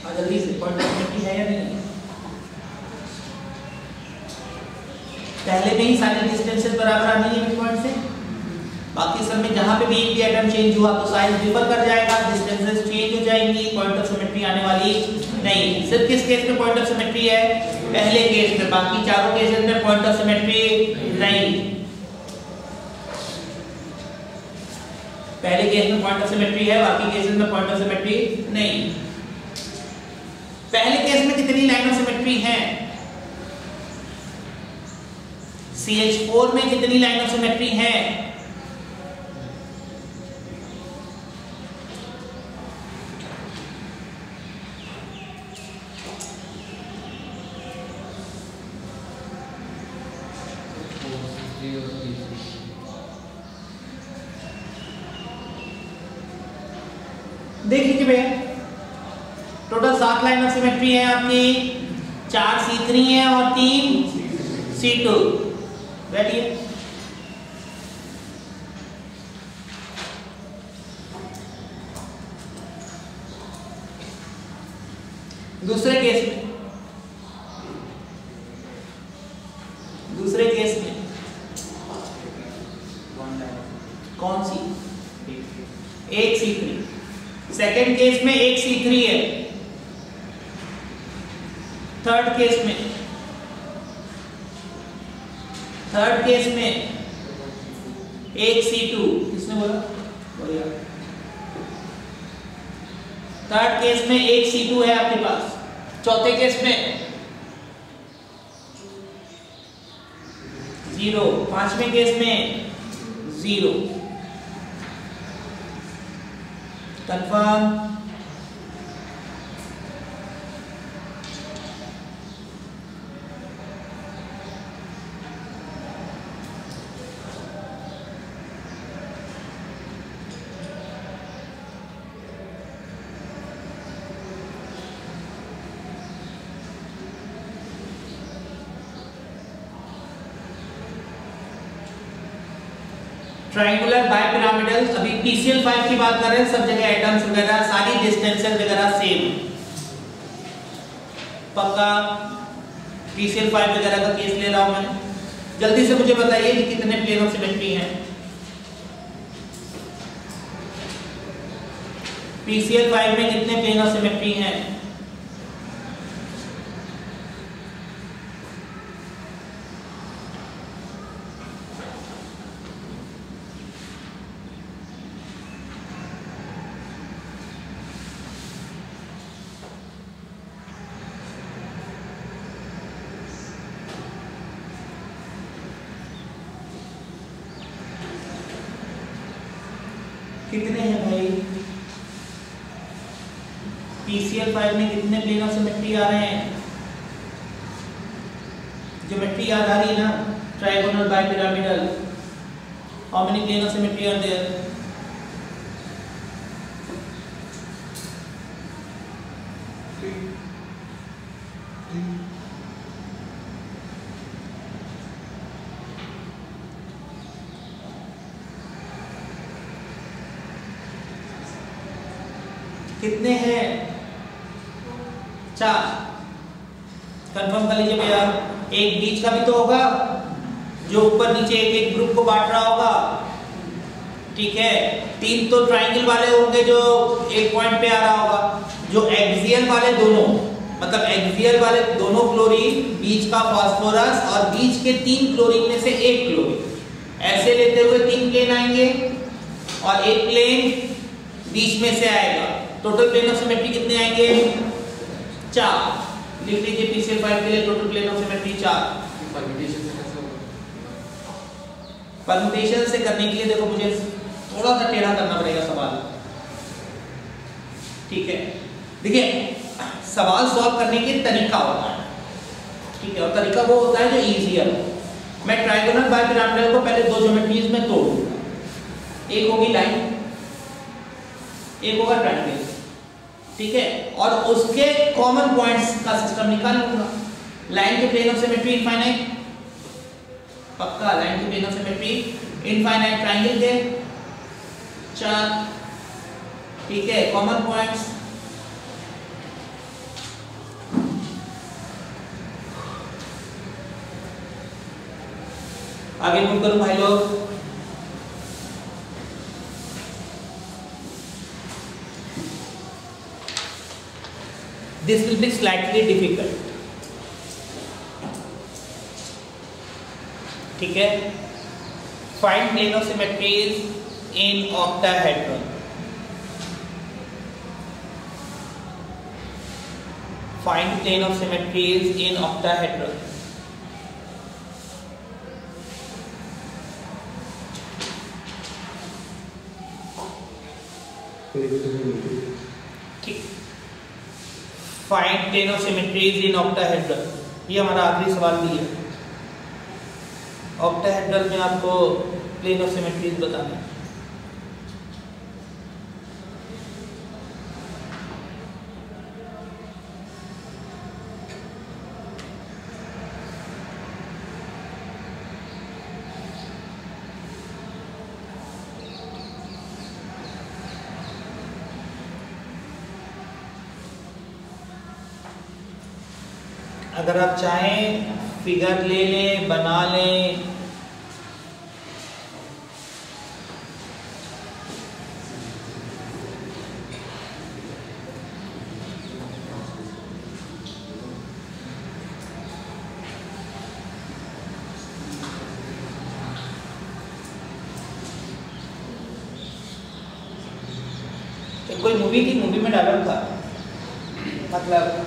और जल्दी से पॉइंट ऑफ सिमेट्री है या नहीं? पहले में ही सारे डिस्टेंसेस बराबर आनी है मिड पॉइंट से, बाकी सब में जहां पे भी एक भी एटम चेंज हुआ तो साइज डिफर कर जाएगा, डिस्टेंसेस चेंज हो जाएंगी, पॉइंट ऑफ सिमेट्री आने वाली नहीं। सिर्फ किस केस में पॉइंट ऑफ सिमेट्री है? पहले केस में। बाकी चारों केसेस में पॉइंट ऑफ सिमेट्री नहीं। पहले केस में पॉइंट ऑफ सिमेट्री है, बाकी केसेस में पॉइंट ऑफ सिमेट्री नहीं। पहले केस में कितनी लाइन ऑफ सिमेट्री है? CH4 में कितनी लाइन ऑफ सिमेट्री है? देख लीजिए भैया, टोटल 7 लाइन ऑफ सिमेट्री है आपकी, 4 C3 है और 3 C2। बैठिए। दूसरे केस में कौन सी? एक C3। सेकेंड केस में एक C3 है। थर्ड केस में एक C2। किसने बोला? बढ़िया। थर्ड केस में एक C2 है आपके पास। चौथे केस में 0। पांचवें केस में 0। कंफर्म। ट्रायंगुलर बाइपिरामिडल, अभी PCl5 की बात कर रहे हैं, सब जगह एटम्स वगैरह सारी डिस्टेंसेस वगैरह सेम। पक्का? PCl5 वगैरह का केस ले रहा हूं मैं। जल्दी से मुझे बताइए कि कितने प्लेन ऑफ सिमेट्री हैं? PCl5 में कितने प्लेन ऑफ सिमेट्री हैं? कितने हैं भाई? PCl5 में कितने प्लेन ऑफ सिमेट्री आ रहे हैं? ज्योमेट्री याद आ रही है ना? trigonal bipyramidal. How many plane of symmetry are there? कितने हैं? 4. कंफर्म कर लीजिए भैया। एक बीच का भी तो होगा जो ऊपर नीचे एक एक ग्रुप को बांट रहा होगा, ठीक है। 3 तो ट्राइंगल वाले होंगे जो एक पॉइंट पे आ रहा होगा। जो एक्सियल वाले दोनों, मतलब एक्सियल वाले दोनों क्लोरीन, बीच का फास्फोरस और बीच के 3 क्लोरीन में से एक क्लोरीन, ऐसे लेते हुए 3 प्लेन आएंगे और एक प्लेन बीच में से आएगा। टोटल प्लेन ऑफ सिमेट्री कितने आएंगे? 4। लिख लीजिए PCl5 के लिए total plane of symmetry 4। Permutation से करने के लिए देखो मुझे थोड़ा सा टेढ़ा करना पड़ेगा सवाल, ठीक है। देखिए सवाल सॉल्व करने के तरीका होता है, ठीक है, और तरीका वो होता है जो इजियर हो। मैं ट्राइगोनल बाइपिरामिडल को पहले 2 ज्योमेट्रीज में तोड़ूंगा। एक होगी लाइन, एक होगा ट्रायंगल, ठीक है, और उसके कॉमन पॉइंट्स का सिस्टम निकाल लूंगा। लाइन के प्लेन ऑफ सिमेट्री इनफाइनाइट, पक्का लाइन के plane of symmetry infinite, triangle के 4, ठीक है, कॉमन पॉइंट्स आगे मूव करो भाई लोग। This will be slightly difficult, ठीक है। Find plane of symmetries in octahedron. Find plane of symmetries in octahedron. ठीक। Find plane of symmetries in octahedron. ये हमारा आखिरी सवाल भी है। ऑक्टाहेड्रल में आपको प्लेन ऑफ सिमेट्रीज बताना है। अगर आप चाहें फिगर ले लें, बना लें, कोई मूवी थी, मूवी में डायलॉग था, मतलब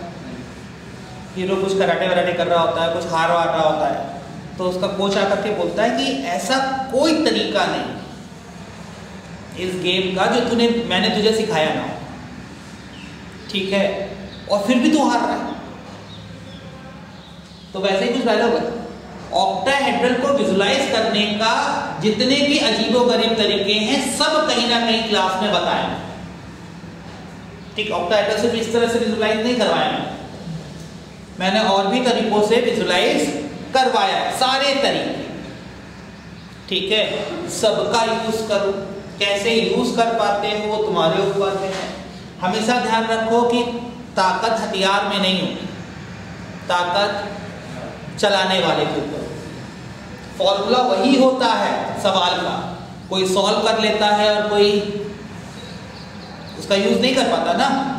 हीरो कुछ कराटे वराटे कर रहा होता है, कुछ हार वार रहा होता है, तो उसका कोच आकर के बोलता है कि ऐसा कोई तरीका नहीं इस गेम का जो मैंने तुझे सिखाया ना, ठीक है, और फिर भी तू हार रहा है। तो वैसे ही कुछ डायलॉग है। ऑक्टाहेड्रल को विजुलाइज करने का जितने भी अजीबोगरीब तरीके हैं सब कहीं ना कहीं क्लास में बताए, ठीक। ऑक्टाहेड्रल सिर्फ इस तरह से विजुलाइज नहीं करवाया मैंने और भी तरीकों से विजुलाइज करवाया, सारे तरीके, ठीक है। सबका यूज करो, कैसे यूज कर पाते हो वो तुम्हारे ऊपर है। हमेशा ध्यान रखो कि ताकत हथियार में नहीं होती, ताकत चलाने वाले के ऊपर। फॉर्मूला वही होता है सवाल का, कोई सॉल्व कर लेता है और कोई उसका यूज नहीं कर पाता ना।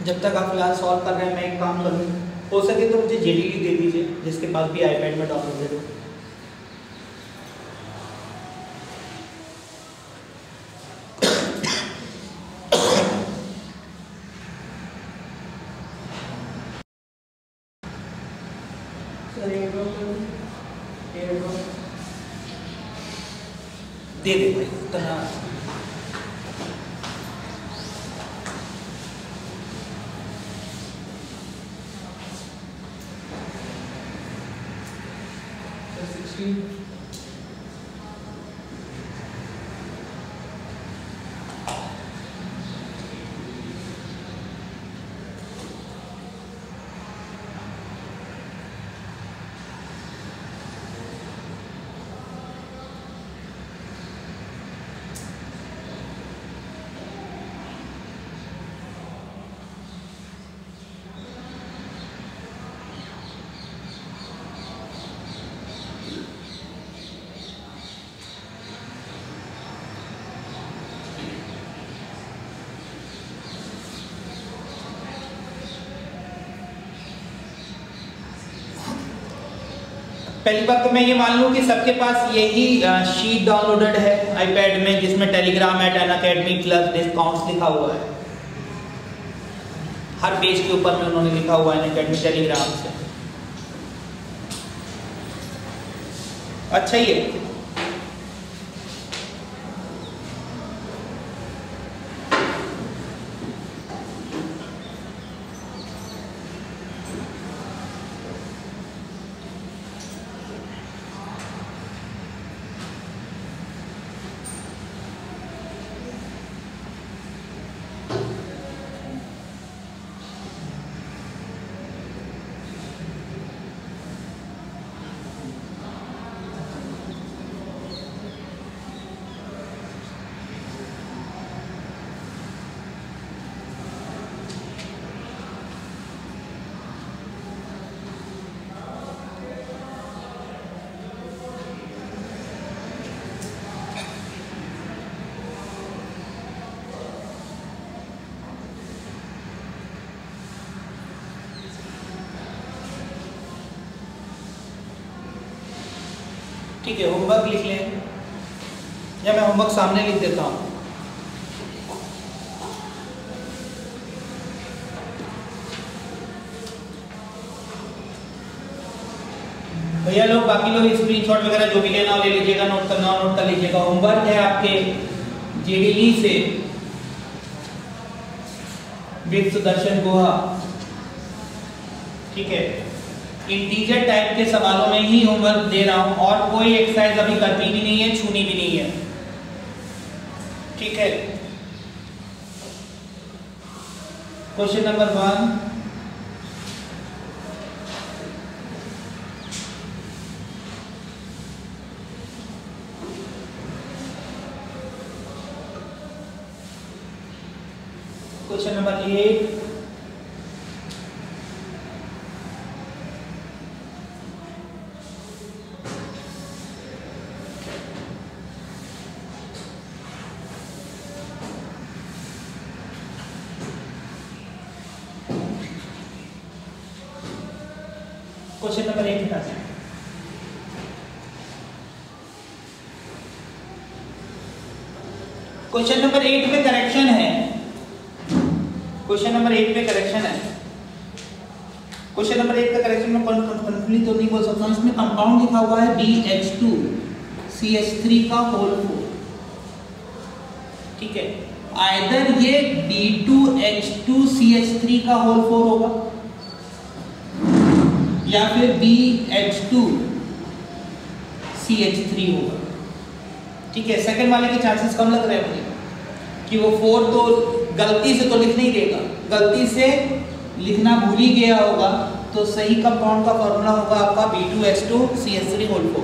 जब तक आप फिलहाल सॉल्व कर रहे हैं मैं एक काम करूँ, हो सके तो मुझे जेडीई दे दीजिए जिसके पास भी आईपैड में डाउनलोडेड हो। दे दे भाई इतना। पहली बात तो मैं ये मान लूँ कि सबके पास यही शीट डाउनलोडेड है आईपैड में जिसमें Telegram at Unacademy plus discounts लिखा हुआ है। हर पेज के ऊपर में उन्होंने लिखा हुआ है अनअकैडमी टेलीग्राम से। अच्छा ही है। ठीक है, होमवर्क लिख लें या मैं होमवर्क सामने लिख देता हूँ। भैया लोग बाकी लोग स्क्रीनशॉट वगैरह जो भी लेना हो ले लीजिएगा, नोट करना हो नोट कर लीजिएगा। होमवर्क है आपके जेडीई से विद सुदर्शन गुहा। ठीक है, इंटीजर टाइप के सवालों में ही होमवर्क दे रहा हूं और कोई एक्सरसाइज अभी करनी भी नहीं है, छूनी भी नहीं है। ठीक है, question number 1, question number 8, question number 8 हटा दें। क्वेश्चन नंबर 8 पे करेक्शन है। क्वेश्चन नंबर 8 पे करेक्शन है। क्वेश्चन नंबर 8 का करेक्शन में कंप्लीट तो नहीं बोल सकता हूं। इसमें कंपाउंड लिखा हुआ है BH2CH3 का होल 4। ठीक है, आइदर ये B2H2CH3 का होल 4 होगा या फिर BH2CH3 होगा। ठीक है, सेकंड वाले के चांसेस कम लग रहे हैं मुझे कि वो 4 तो गलती से तो लिख नहीं देगा, गलती से लिखना भूल ही गया होगा, तो सही कंपाउंड का फॉर्मूला होगा आपका B2H2CH3 होल 4।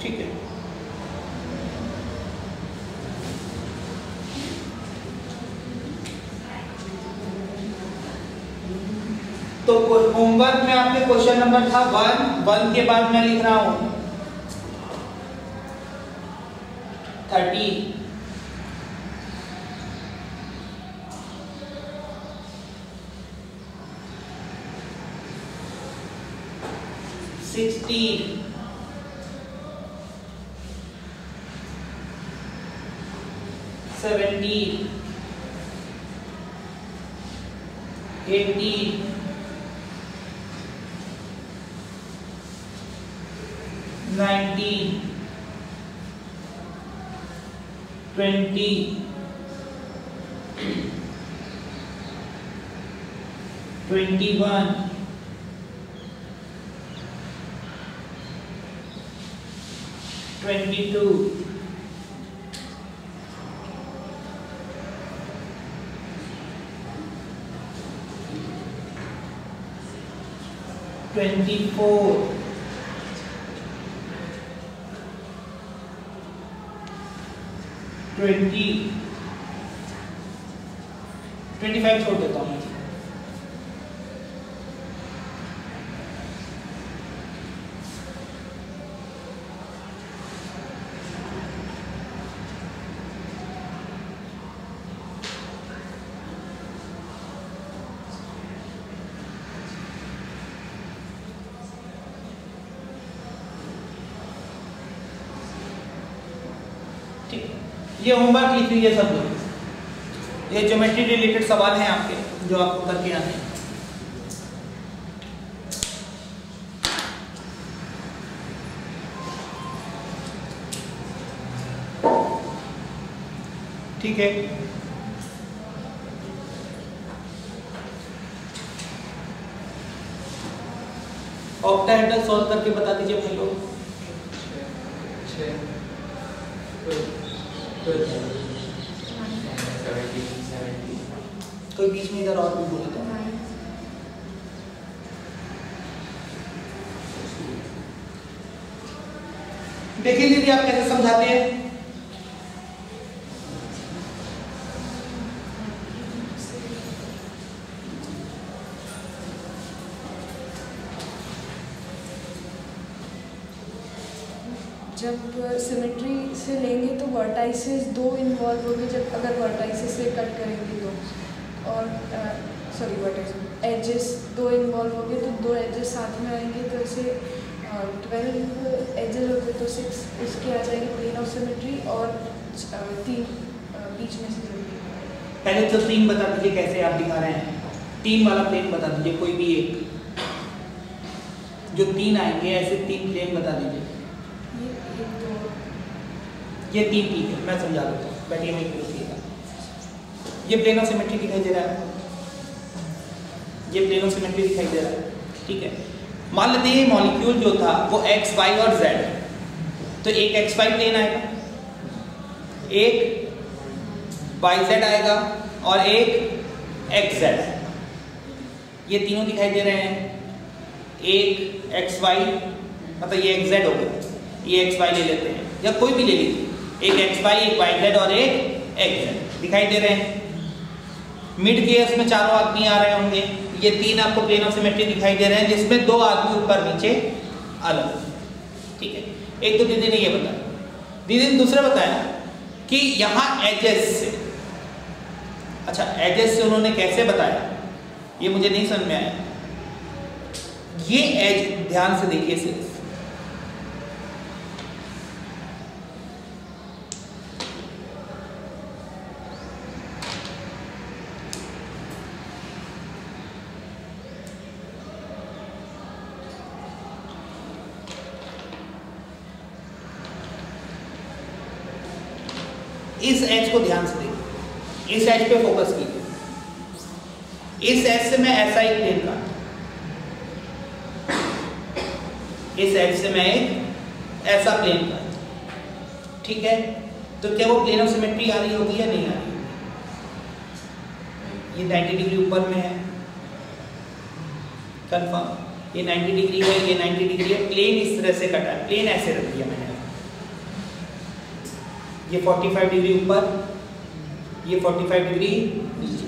ठीक है, तो होमवर्क में आपके क्वेश्चन नंबर था 1 के बाद मैं लिख रहा हूं 30 16, 17, 18, 19, 20, 21, 22, 24, 20, 25 छोड़ देता हूँ मैं। ये होमवर्क लिख लीजिए सब लोग। ये ज्योमेट्री रिलेटेड सवाल हैं आपके जो आपको करके आने हैं। ठीक है, ऑक्टाहेड्रल सॉल्व करके बता दीजिए भाई लोग। 17, कोई बीच में इधर और भी बोले तो देखिए दीदी आप कैसे समझाते हैं। जब सिमेट्री से लेंगे तो वर्टाइसेस दो इन्वॉल्व होंगे, जब अगर वर्टाइसेस से कट करेंगे तो, और सॉरी वर्टाइसेस एजेस दो इन्वॉल्व होंगे तो दो एजेस साथ में आएंगे, तो ऐसे 12 एजेस होते तो 6 इसके आ जाएंगे प्लेन ऑफ सिमेट्री, और 3 बीच में से जुड़ेंगे। पहले तो 3 बता दीजिए कैसे आप दिखा रहे हैं। 3 वाला प्लेन बता दीजिए, कोई भी एक जो 3 आएंगे ऐसे 3 प्लेन बता दीजिए। ये 3 ठीक है, मैं समझा देता हूँ, बैठिए मैं पूछिएगा। ये प्लेन ऑफ सिमेट्री दिखाई दे रहा है, ये प्लेन ऑफ सिमेट्री दिखाई दे रहा है, ठीक है। मान लेते हैं मॉलिक्यूल जो था वो x, y और z है, तो एक xy प्लेन आएगा, एक yz आएगा और एक xz। ये तीनों दिखाई दे रहे हैं, एक xy मतलब ये xz हो गया, ये xy ले लेते हैं या कोई भी ले लीजिए, एक xy एक yz और एक xz दिखाई दे रहे हैं। मिड केस में चारों आदमी आ रहे होंगे, ये 3 आपको प्लेन ऑफ सिमेट्री दिखाई दे रहे हैं जिसमें 2 आदमी ऊपर नीचे अलग, ठीक है। एक तो दीदी ने ये बताया, दीदी ने दूसरा बताया कि यहाँ एजेस से, अच्छा एजेस से उन्होंने कैसे बताया ये मुझे नहीं समझ में आया। ये एज ध्यान से देखिए सिर्फ, इस एज को ध्यान से देखिए, इस एज पे फोकस कीजिए। इस एज से मैं ऐसा ही प्लेन काटूं, इस एज से मैं एक ऐसा प्लेन काटूं, ठीक है। तो क्या वो प्लेन ऑफ सिमेट्री आ रही होगी या नहीं आ रही? ये 90 डिग्री ऊपर में है, कंफर्म। ये 90 डिग्री है, ये 90 डिग्री है, प्लेन इस तरह से कटा है, प्लेन ऐसे रख दिया मैंने। ये 45 डिग्री ऊपर, ये 45 डिग्री नीचे,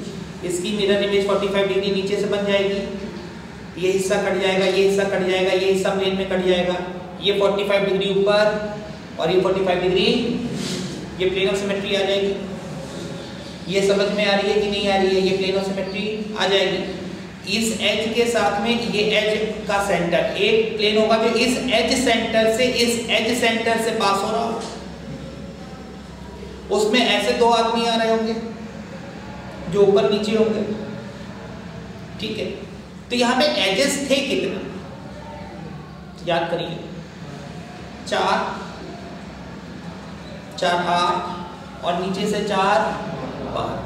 इसकी मिरर इमेज 45 डिग्री नीचे से बन जाएगी, ये हिस्सा कट जाएगा, ये हिस्सा कट जाएगा, ये हिस्सा प्लेन में कट जाएगा, ये 45 डिग्री ऊपर और ये 45 डिग्री, ये प्लेन ऑफ सिमेट्री आ जाएगी। ये समझ में आ रही है कि नहीं आ रही है? ये प्लेन ऑफ सिमेट्री आ जाएगी। इस एज के साथ में ये एज का सेंटर, एक प्लेन होगा जो इस एज सेंटर से इस एज सेंटर से पास हो रहा हो, उसमें ऐसे दो आदमी आ रहे होंगे जो ऊपर नीचे होंगे, ठीक है। तो यहाँ पे एजेस थे कितने, याद करिए, 4 4 8 और नीचे से 4 12,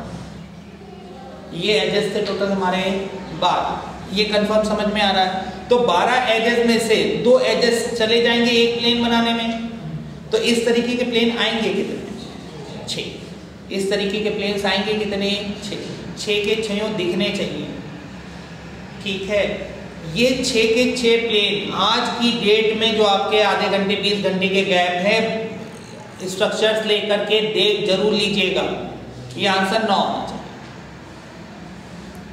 ये एजेस थे टोटल हमारे 12। ये कंफर्म समझ में आ रहा है। तो 12 एजेस में से 2 एजेस चले जाएंगे एक प्लेन बनाने में, तो इस तरीके के प्लेन आएंगे कितने, 6। इस तरीके के प्लेन्स आएंगे कितने, 6 के 6 दिखने चाहिए, ठीक है। ये 6 के 6 प्लेन आज की डेट में जो आपके आधे घंटे 20 घंटे के गैप है, स्ट्रक्चर्स लेकर के देख जरूर लीजिएगा, ये आंसर 9 आना चाहिए,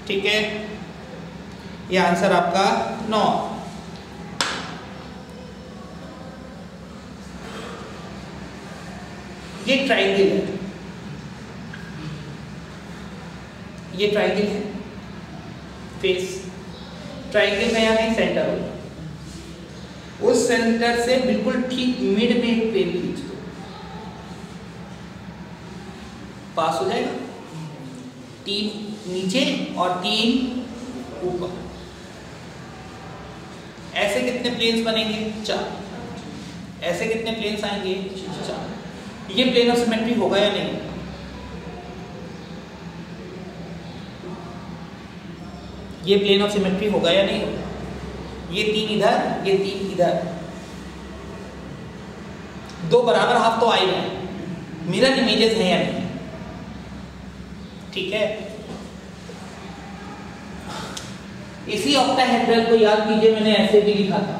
ठीक है। ये आंसर आपका 9। ये ट्रायंगल है, ये ट्रायंगल है, फेस ट्रायंगल का यहाँ सेंटर होगा, उस सेंटर से बिल्कुल ठीक मिड में एक प्लेन खींच दो, पास हो जाएगा। 3 नीचे और 3 ऊपर, ऐसे कितने प्लेन्स बनेंगे, 4। ऐसे कितने प्लेन्स आएंगे, 4। ये प्लेन ऑफ सिमेट्री होगा या नहीं, ये प्लेन ऑफ सिमेट्री होगा या नहीं होगा। ये 3 इधर, ये 3 इधर, 2 बराबर हाफ तो आ ही रहे हैं, मिरर इमेजेस हैं या नहीं, ठीक है। इसी ऑक्टाहेड्रल को याद कीजिए, मैंने ऐसे भी लिखा था,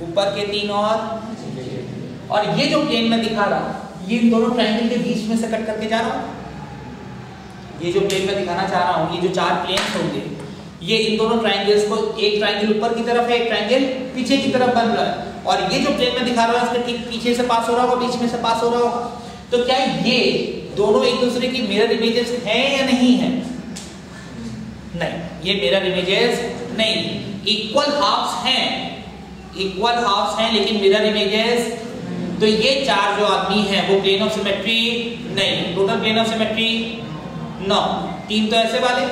ऊपर के 3 और ये जो प्लेन में दिखा रहा हूं, ये इन दोनों ट्रायंगल के बीच में से कट करके जा रहा हूं। ये जो प्लेन में दिखाना चाह रहा हूं, ये जो 4 प्लेन्स होंगे, ये इन दोनों ट्रायंगल्स को, एक ट्रायंगल ऊपर की तरफ है, एक ट्रायंगल पीछे की तरफ बन रहा है, और ये जो प्लेन में दिखा रहा है इसके ठीक पीछे से पास हो रहा होगा, बीच में से पास हो रहा होगा। तो क्या ये दोनों एक दूसरे की मिरर इमेजेस हैं या नहीं है, नहीं, ये मिरर इमेजेस नहीं, इक्वल हाफ्स हैं, इक्वल हाफ्स हैं लेकिन मिरर इमेजेस। तो ये 4 जो आदमी हैं वो प्लेन ऑफ सिमेट्री नहीं, टोटल प्लेन ऑफ सिमेट्री 9, 3 तो ऐसे वाले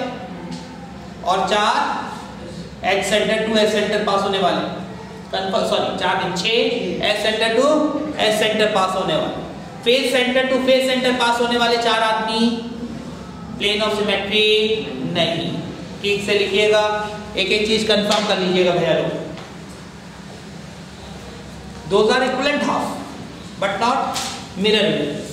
और 4 edge centre to edge centre pass होने वाले, कंफर्म, सॉरी 4 नहीं 6 edge centre to edge centre pass होने वाले, face centre to face centre pass होने वाले 4 आदमी प्लेन ऑफ सिमेट्री नहीं। ठीक से लिखिएगा, एक एक चीज कंफर्म कर लीजिएगा भैया लोग। Those are equivalent half, but not mirror images.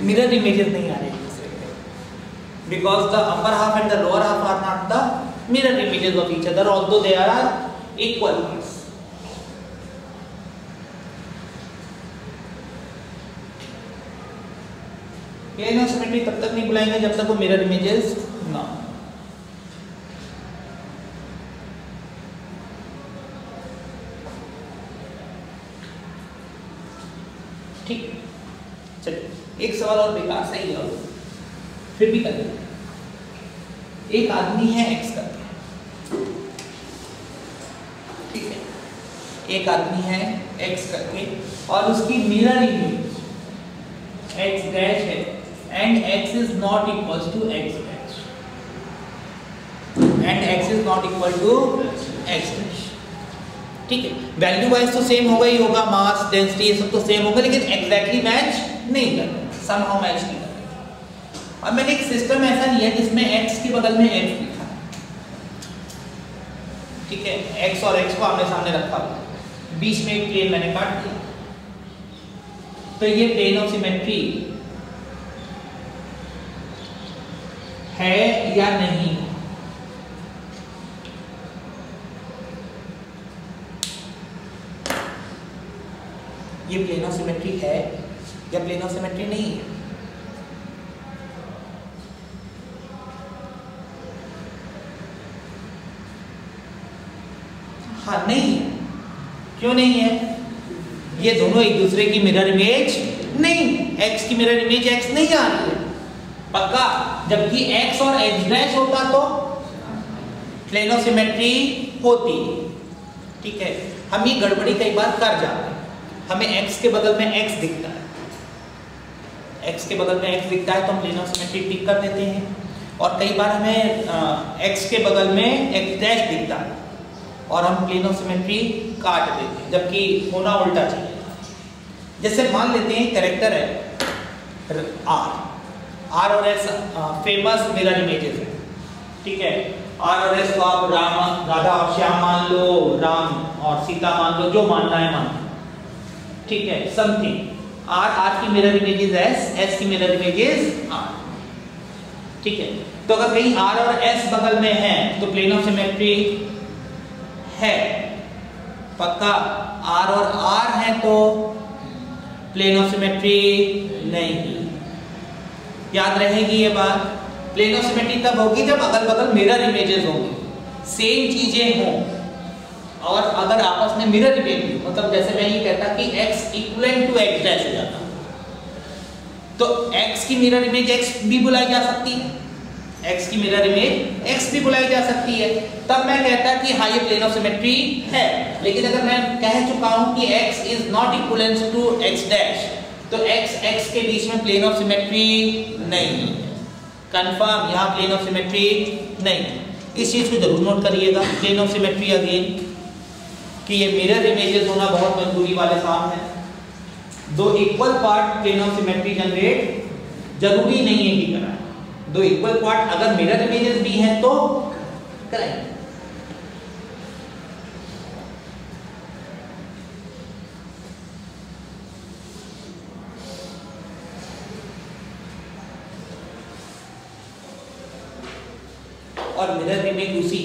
Mirror images नहीं आ रहे because the upper half and the lower half are not the mirror images of each other, although they are equal. Plane of symmetry तब तक नहीं बुलाएंगे जब तक वो mirror images ना। ठीक, चलिए एक सवाल और बेकार सही है, फिर भी करें। एक आदमी है एक्स करके, ठीक है, एक आदमी है एक्स करके और उसकी मिरर इमेज x डैश है and x is not equals to x dash and x is not equal to x dash। ठीक है, वैल्यू वाइज तो सेम होगा ही होगा, मास डेंसिटी ये सब तो सेम होगा, लेकिन एग्जैक्टली मैच नहीं करते, समहाउ मैच नहीं करते। अब मैंने एक सिस्टम ऐसा लिया जिसमें x के बगल में x लिखा है, ठीक है, x और x को आमने सामने रखा हुआ, बीच में एक प्लेन मैंने काट दिया, तो ये प्लेन ऑफ सिमेट्री है या नहीं? ये प्लेन ऑफ सिमेट्री है या प्लेन ऑफ सिमेट्री नहीं है? हाँ, नहीं है। क्यों नहीं है? ये दोनों एक दूसरे की मिरर इमेज नहीं, x की मिरर इमेज x नहीं आ रही है पक्का, जबकि x और x डैश होता तो प्लेन ऑफ सिमेट्री होती। ठीक है, हम ये गड़बड़ी कई बार कर जाते हैं, हमें x के बगल में x दिखता है, x के बगल में x दिखता है तो हम प्लेन ऑफ सिमेट्री टिक कर देते हैं, और कई बार हमें x के बगल में x डैश दिखता है और हम प्लेन ऑफ सिमेट्री काट देते हैं, जबकि होना उल्टा चाहिए। जैसे मान लेते हैं कैरेक्टर है R और S फेमस मिरर इमेजेस है, ठीक है, R और S को आप राधा और श्याम मान लो, राम और सीता मान लो, जो मानना है मान लो, ठीक है, समथिंग। R की मिरर इमेज इज S की मिरर इमेज इज R, ठीक है। तो अगर कहीं R और S बगल में है तो प्लेन ऑफ सिमेट्री है पक्का, R और R है तो प्लेन ऑफ सिमेट्री नहीं। याद रहेगी ये बात, प्लेन ऑफ सिमेट्री तब होगी जब अगल बगल मिरर इमेजेस होंगी, सेम चीजें हों, और अगर आपस में मिरर इमेज, मतलब जैसे मैं ये कहता कि x equivalent to x dash हो जाता, तो x की मिरर इमेज x भी बुलाई जा सकती है, x की मिरर इमेज x भी बुलाई जा सकती है, तब मैं कहता कि हाँ ये प्लेन ऑफ सिमेट्री है। लेकिन अगर मैं कह चुका हूं कि x is not equivalent to x dash, तो x के बीच में प्लेन ऑफ सिमेट्री नहीं, कंफर्म, यहाँ प्लेन ऑफ सिमेट्री नहीं। इस चीज को जरूर नोट करिएगा, प्लेन ऑफ सिमेट्री अगेन कि ये मिरर इमेजेस होना बहुत मजबूरी वाले काम है। दो equal part plane of symmetry generate जरूरी नहीं है कि कराएं, दो इक्वल पार्ट अगर मिरर इमेजेस भी हैं तो कराएं। और मिरर इमेज उसी,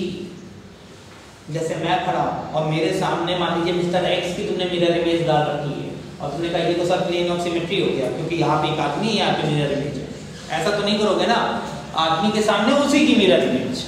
जैसे मैं खड़ा हूं और मेरे सामने मान लीजिए मिस्टर एक्स की तुमने मिरर इमेज डाल रखी है और तुमने कहा ये तो सर प्लेन ऑफ सिमेट्री हो गया क्योंकि यहाँ पे एक आदमी है, यहाँ पे मिरर इमेज है, ऐसा तो नहीं करोगे ना, आदमी के सामने उसी की मिरर इमेज।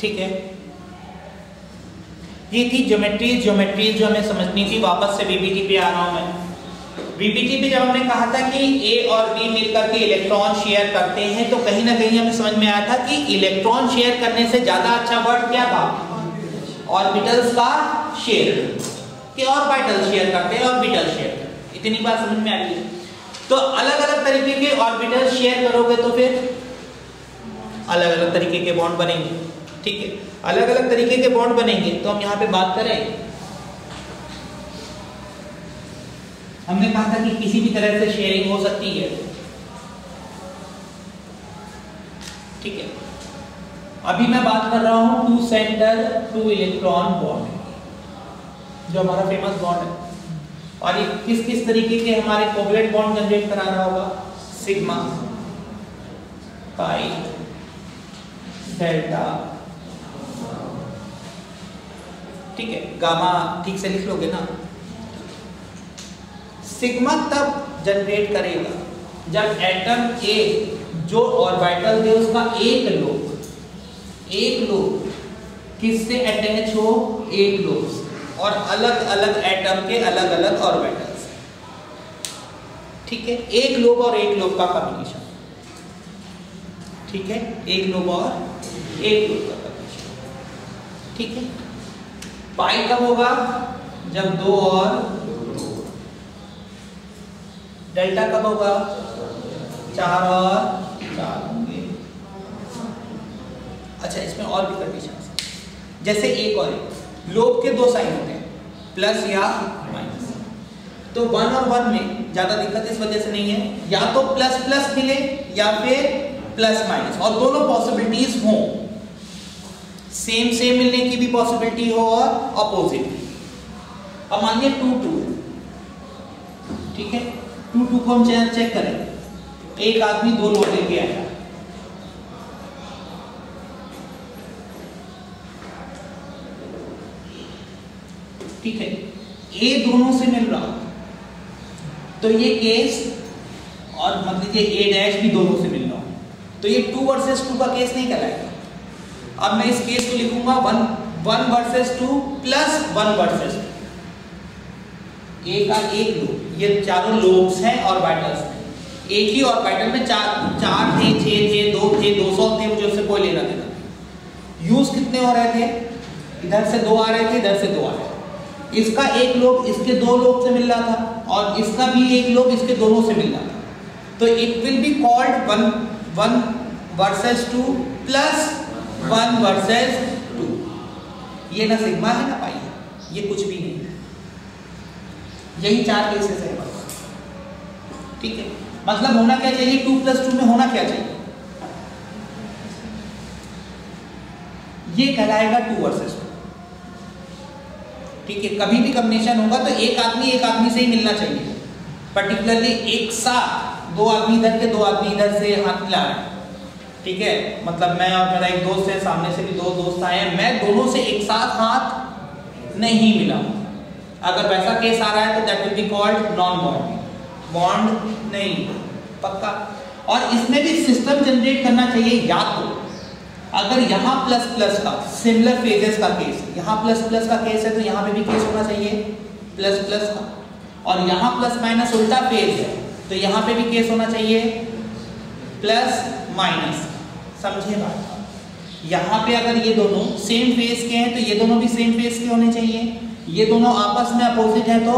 ठीक है, ये थी ज्योमेट्रीज जो हमें समझनी थी। वापस से वीबीटी पे आ रहा हूं मैं। वीबीटी पे जब हमने कहा था कि ए और बी मिलकर के इलेक्ट्रॉन शेयर करते हैं, तो कहीं ना कहीं हमें समझ में आया था कि इलेक्ट्रॉन शेयर करने से ज्यादा अच्छा वर्ड क्या था, ऑर्बिटल्स का शेयर, कि ऑर्बिटल शेयर करते हैं, ऑर्बिटल शेयर, इतनी बात समझ में आ रही है। तो अलग अलग तरीके के ऑर्बिटल शेयर करोगे तो फिर अलग अलग तरीके के बॉन्ड बनेंगे, ठीक है, अलग अलग तरीके के बॉन्ड बनेंगे। तो हम यहां पे बात करें, हमने कहा था कि किसी भी तरह से शेयरिंग हो सकती है, ठीक है। अभी मैं बात कर रहा हूं two centre two electron bond, जो हमारा फेमस बॉन्ड है, और ये किस किस तरीके के हमारे कोवलेंट बॉन्ड जनरेट करा रहा होगा, सिग्मा, पाई, डेल्टा, ठीक है, गामा ठीक से लिख लोगे ना। सिग्मा तब जनरेट करेगा जब एटम ए जो ऑर्बिटल दे उसका एक लोब किससे अटैच हो, एक लोब, और अलग अलग एटम के अलग अलग ऑर्बिटल्स, ठीक है, एक लोब और एक लोब का कॉम्बिनेशन, ठीक है, एक लोब और एक लोब का कॉम्बिनेशन, ठीक है। पाई कब होगा, जब 2 और 2, डेल्टा कब होगा, 4 और 4 होंगे। अच्छा, इसमें और भी कंडीशन, जैसे एक और एक लोब के 2 साइन होते हैं, प्लस या माइनस, तो 1 और 1 में ज्यादा दिक्कत इस वजह से नहीं है, या तो प्लस प्लस मिले या फिर प्लस माइनस, और दोनों पॉसिबिलिटीज हो, सेम मिलने की भी पॉसिबिलिटी हो और अपोजिट भी। अब मानिए 2 ठीक है, 2 को हम चेक करें, एक आदमी 2 लोग लेके आया, ठीक है, ए दोनों से मिल रहा तो ये केस, और मान लीजिए ए डैश भी दोनों से मिल रहा हूं, तो ये 2 वर्सेस 2 का केस नहीं कहलाएगा। अब मैं इस केस को लिखूंगा 1 वर्सेस 2 प्लस 1 वर्सेस 2। ए का एक लोब, ये चारों लोब्स हैं ऑर्बिटल्स हैं, एक ही ऑर्बिटल में 4 थे, 6 थे, 2 थे, 200 थे, मुझे उससे कोई लेना देना नहीं। यूज कितने हो रहे थे, इधर से 2 आ रहे थे, इधर से 2 आ रहे थे, इसका एक लोब इसके 2 लोब से मिल रहा था, और इसका भी एक लोब इसके दोनों से मिल रहा था, तो it will be called 1 versus 2 plus 1 versus 2। ये ना सिग्मा है ना पाई है, ये कुछ भी नहीं है, यही 4 केसेस है बस, ठीक है। मतलब होना क्या चाहिए, 2 + 2 में होना क्या चाहिए, ये कहलाएगा 2 वर्सेस 2, ठीक है। कभी भी कॉम्बिनेशन होगा तो एक आदमी से ही मिलना चाहिए, पर्टिकुलरली एक साथ 2 आदमी इधर के 2 आदमी इधर से हाथ मिला रहे हैं, ठीक है, मतलब मैं और मेरा एक दोस्त है, सामने से भी 2 दोस्त आए हैं, मैं दोनों से एक साथ हाथ नहीं मिला, अगर वैसा केस आ रहा है तो that will be called non bond नहीं, पक्का। और इसमें भी सिस्टम जनरेट करना चाहिए, या तो अगर यहाँ प्लस प्लस का सिमिलर फेजेस का केस, यहाँ प्लस प्लस का केस है तो यहाँ पे भी केस होना चाहिए प्लस प्लस का, और यहाँ प्लस माइनस उल्टा फेज है तो यहाँ पे भी केस होना चाहिए प्लस माइनस, समझे बात। यहाँ पे अगर ये दोनों सेम फेज के हैं तो ये दोनों भी सेम फेज के होने चाहिए, ये दोनों आपस में अपोजिट है तो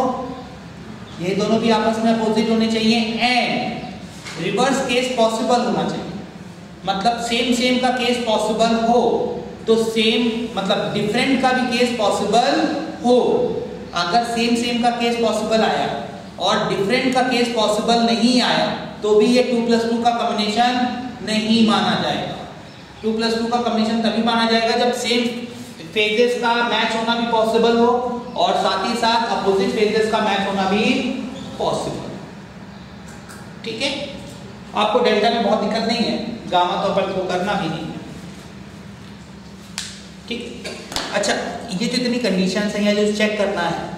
ये दोनों भी आपस में अपोजिट होने चाहिए, एंड रिवर्स केस पॉसिबल होना चाहिए, मतलब सेम का केस पॉसिबल हो तो सेम, मतलब डिफरेंट का भी केस पॉसिबल हो। अगर सेम का केस पॉसिबल आया और डिफरेंट का केस पॉसिबल नहीं आया तो भी ये 2 + 2 का कॉम्बिनेशन नहीं माना जाएगा। 2 + 2 का कॉम्बिनेशन तभी माना जाएगा जब सेम फेजेस का मैच होना भी पॉसिबल हो और साथ ही साथ अपोजिट फेजेस का मैच होना भी पॉसिबल, ठीक है। आपको डेल्टा में बहुत दिक्कत नहीं है, गामा तो अपन को करना भी नहीं है, ठीक। अच्छा, ये जो इतनी कंडीशंस हैं या जो चेक करना है,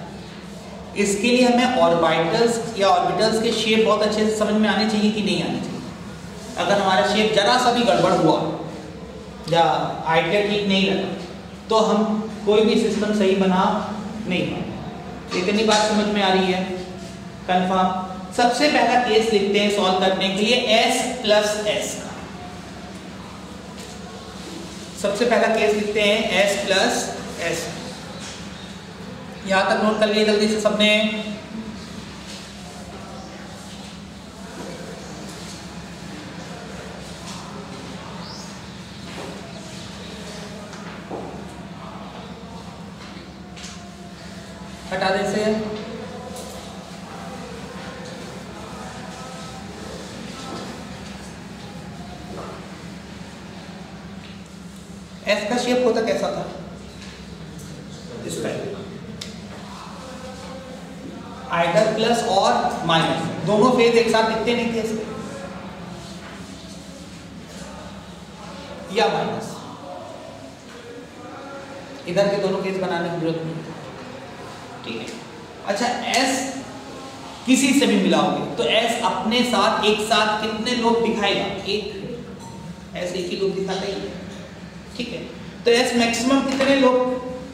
इसके लिए हमें ऑर्बिटल्स या ऑर्बिटल्स के शेप बहुत अच्छे से समझ में आने चाहिए कि नहीं आने चाहिए। अगर हमारा शेप जरा सा भी गड़बड़ हुआ या आइडिया ठीक नहीं लगा तो हम कोई भी सिस्टम सही बना नहीं पाएंगे। इतनी बात समझ में आ रही है, कंफर्म। सबसे पहला केस लिखते हैं सॉल्व करने के लिए S + S का। सबसे पहला केस लिखते हैं S + S। यहां तक नोट कर लिए जल्दी से सबने। हटा दे से S का शेप होता कैसा था, इस टाइप, आइदर प्लस और माइनस, दोनों फेज एक साथ दिखते नहीं थे इसके, या माइनस, इधर के दोनों केस बनाने की जरूरत नहीं, ठीक है। अच्छा, S किसी से भी मिलाओगे तो एस अपने साथ एक साथ कितने लोग दिखाएगा? एक, ऐसे एक ही लोग दिखाता ही है, ठीक है। तो एस मैक्सिमम कितने लोग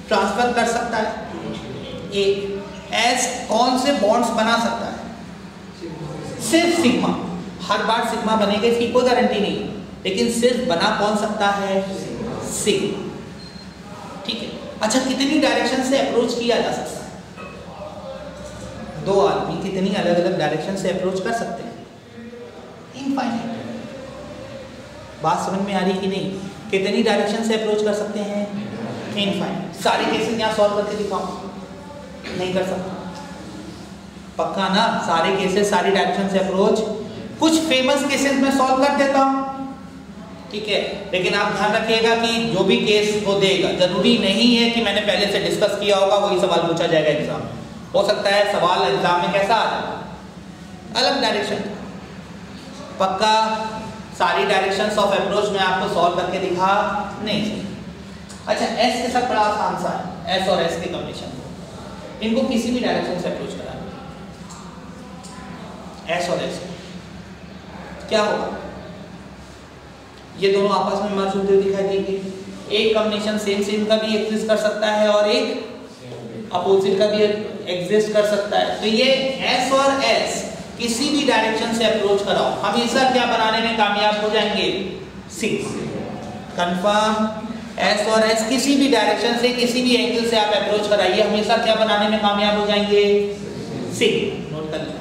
ट्रांसफर कर सकता है? एक। एस कौन से बॉन्ड्स बना सकता है? सिर्फ सिग्मा। हर बार सिग्मा बनेगा इसकी कोई गारंटी नहीं, लेकिन सिर्फ बना कौन सकता है? सिग्मा, ठीक है। अच्छा, कितनी डायरेक्शन से अप्रोच किया जा सकता है? दो आदमी कितनी अलग अलग डायरेक्शन से अप्रोच कर सकते हैं? इनफाइनाइट। बात समझ में आ रही कि नहीं? कितनी डायरेक्शन से अप्रोच कर सकते हैं? इनफाइनाइट। सारे केसेस यहाँ सॉल्व करके दिखाओ। नहीं कर सकता, पक्का ना? सारे केसेस सारी डायरेक्शन से अप्रोच, कुछ फेमस केसेस में सॉल्व कर देता हूँ, ठीक है। लेकिन आप ध्यान रखिएगा कि जो भी केस वो देगा जरूरी नहीं है कि मैंने पहले से डिस्कस किया होगा वही सवाल पूछा जाएगा एग्जाम में। हो सकता है सवाल एग्जाम में कैसा आ जाए, अलग डायरेक्शन। पक्का सारी डायरेक्शंस ऑफ अप्रोच में आपको सॉल्व करके दिखा नहीं सकता। अच्छा, एस के साथ बड़ा आसान सा है, एस और एस के कॉम्बिनेशन को, इनको किसी भी डायरेक्शन से अप्रोच कराना, एस और एस, क्या होगा? ये दोनों आपस में मर्ज होते हुए दिखाई देंगे। एक कॉम्बिनेशन सेम का भी एग्जिस्ट कर सकता है और एक अपोजिट का भी एग्जिस्ट कर सकता है। तो ये एस और एस किसी भी डायरेक्शन से अप्रोच कराओ, हमेशा क्या बनाने में कामयाब हो जाएंगे? 6। कंफर्म। एस और एस किसी भी डायरेक्शन से किसी भी एंगल से आप अप्रोच कराइए, हमेशा क्या बनाने में कामयाब हो जाएंगे? 6। नोट कर लें।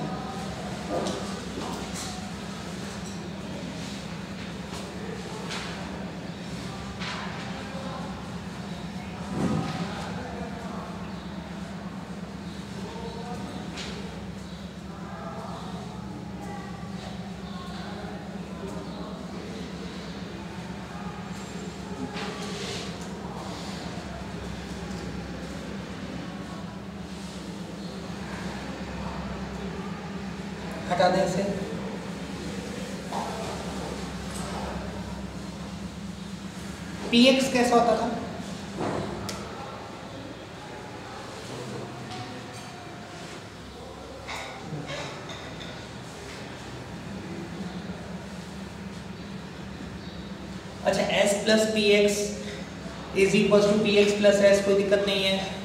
हटा दें इसे। px कैसा होता था? अच्छा, s plus P X is equal to P X plus S, कोई दिक्कत नहीं है।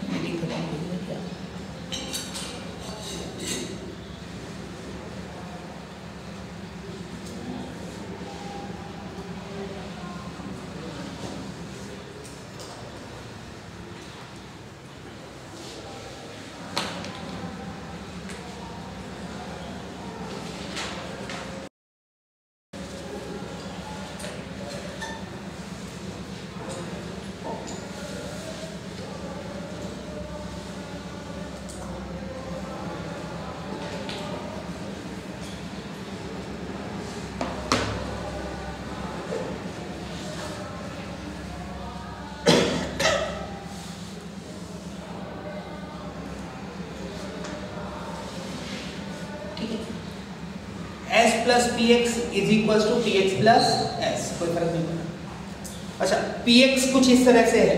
S plus P X is equal to P X plus S, कोई फर्क नहीं पड़ता। अच्छा, पी एक्स कुछ इस तरह से है,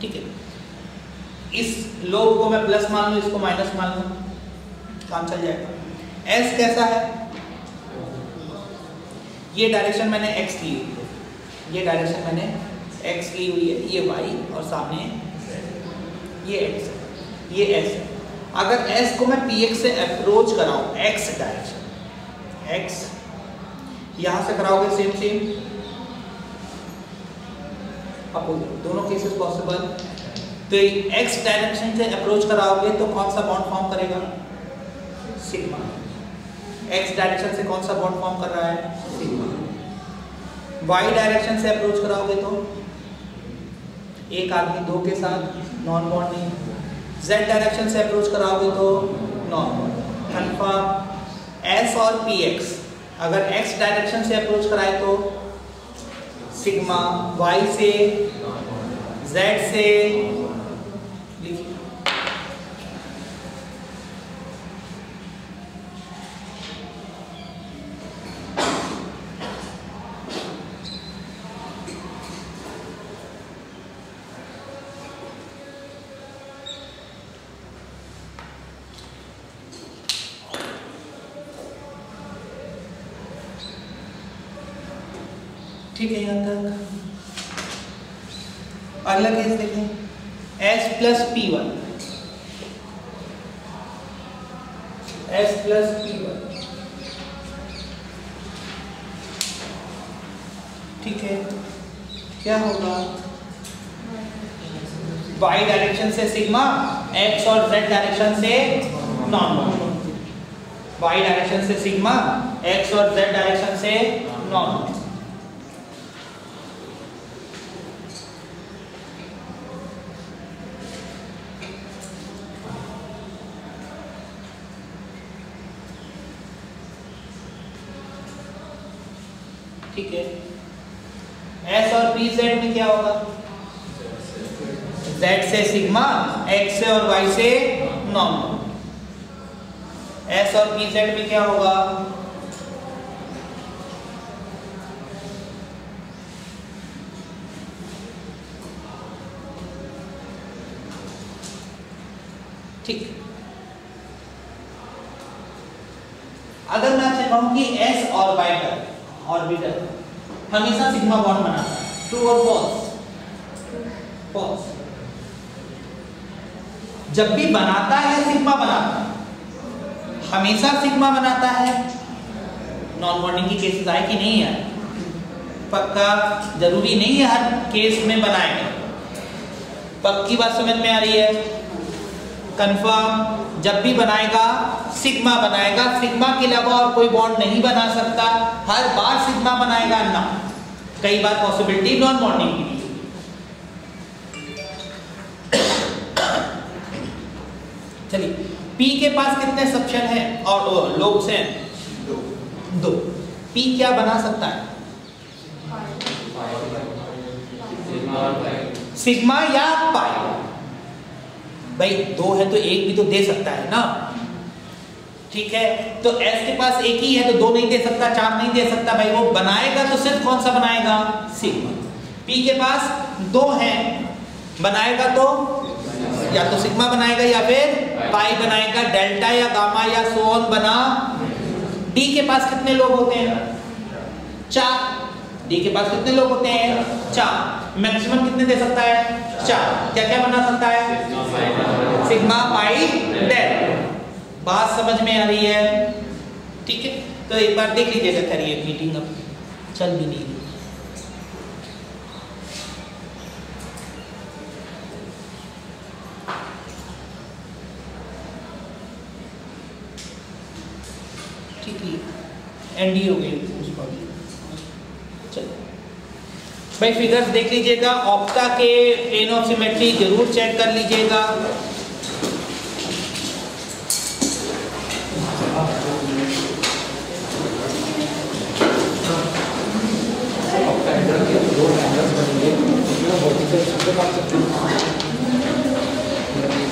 ठीक है। इस लोग को मैं प्लस मान लूं, इसको माइनस मान लूं, काम चल जाएगा। एस कैसा है? ये डायरेक्शन मैंने एक्स ली हुई है, ये डायरेक्शन मैंने एक्स ली हुई है, ये वाई और सामने ये एक्स है, ये एस है। अगर एस को मैं पी एक्स से अप्रोच कराऊं, एक्स डायरेक्शन, एक्स यहां से कराओगे सेम अपोजिट, दोनों केसेस पॉसिबल। तो एक्स डायरेक्शन से अप्रोच कराओगे तो कौन सा बॉन्ड फॉर्म करेगा? सिग्मा। एक्स डायरेक्शन से कौन सा बॉन्ड फॉर्म कर रहा है? सिग्मा। वाई डायरेक्शन से अप्रोच कराओगे तो एक आदमी दो के साथ, नॉन बॉन्ड नहीं। जेड डायरेक्शन से अप्रोच कराओगे तो नॉन बॉन्ड। कन्फर्म। एस और पी एक्स अगर एक्स डायरेक्शन से अप्रोच कराए तो सिग्मा, वाई से, जेड से, लिखिए ठीक है, यहाँ तक। अगला केस देखें, S plus P1, S plus P1, ठीक है, क्या होगा? Y डायरेक्शन से सिग्मा, X और Z डायरेक्शन से नॉर्मल। Y डायरेक्शन से सिग्मा, X और Z डायरेक्शन से नॉर्मल। ठीक है, S और PZ में क्या होगा? Z से सिग्मा, X से और Y से नॉर्मल। S और PZ में क्या होगा? ठीक। अगर मैं आपसे कहूं कि S और Y का ऑर्बिटल हमेशा सिग्मा बॉन्ड बनाता है, ट्रू और फॉल्स? फॉल्स। जब भी बनाता है सिग्मा बनाता है, हमेशा सिग्मा बनाता है। नॉन बॉन्डिंग की केसेस आए कि नहीं है? पक्का जरूरी नहीं है हर केस में बनाएंगे। पक्की बात समझ में आ रही है? कंफर्म। जब भी बनाएगा सिग्मा बनाएगा, सिग्मा के अलावा और कोई बॉन्ड नहीं बना सकता। हर बार सिग्मा बनाएगा ना, कई बार पॉसिबिलिटी नॉन बॉन्डिंग की भी। चलिए, P के पास कितने सब्शन हैं और लोब्स हैं? दो। P क्या बना सकता है? सिग्मा या पाई। भाई दो है तो एक भी तो दे सकता है ना, ठीक है? तो S के पास एक ही है तो दो नहीं दे सकता, चार नहीं दे सकता। भाई वो बनाएगा तो सिर्फ कौन सा बनाएगा? सिग्मा। P के पास दो हैं, बनाएगा तो या तो सिग्मा बनाएगा या फिर पाई बनाएगा, डेल्टा या गामा या सोन बना। D के पास कितने लोग होते हैं? चार। D के पास कितने लोग होते हैं? चार। मैक्सिमम कितने दे सकता है? चार। क्या क्या बना सकता है? Sigma pi del. बात समझ में आ रही है? ठीक है, तो एक बार देख लीजिएगा। खैर ये मीटिंग अब चल भी नहीं रही। ठीक है, एनडी हो गई उसका भी। चलो भाई फिगर्स देख लीजिएगा। ऑक्टा के प्लेन ऑफ सिमेट्री जरूर चेक कर लीजिएगा।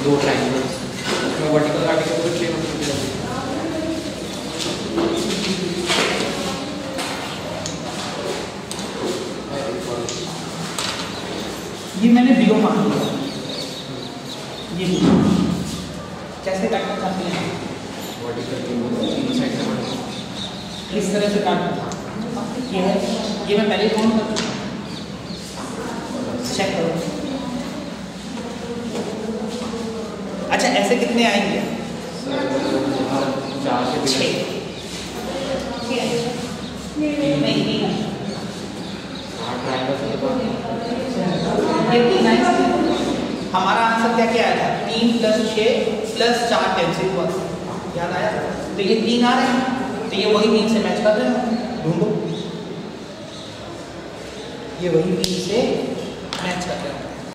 दो ट्रायंगल्स में वर्टिकल काटेंगे तो प्लेन ऑफ सिमेट्री। ये मैंने बिलो मान लिया। ये कैसे काटना चाहते हैं? किस तरह से काटना? ये है, ये मैं पहले कौन कर चुका, चेक करो। अच्छा ऐसे कितने आएंगे? 4 से 6। नहीं ये 3 आएगा। हमारा आंसर क्या क्या आया था? 3 + 6 + 4 कैंसिल हुआ, याद आया? तो ये 3 आ रहे हैं, तो ये वही 3 से मैच कर रहे हैं। ढूंढो, ये वही 3 से मैच कर रहे हैं।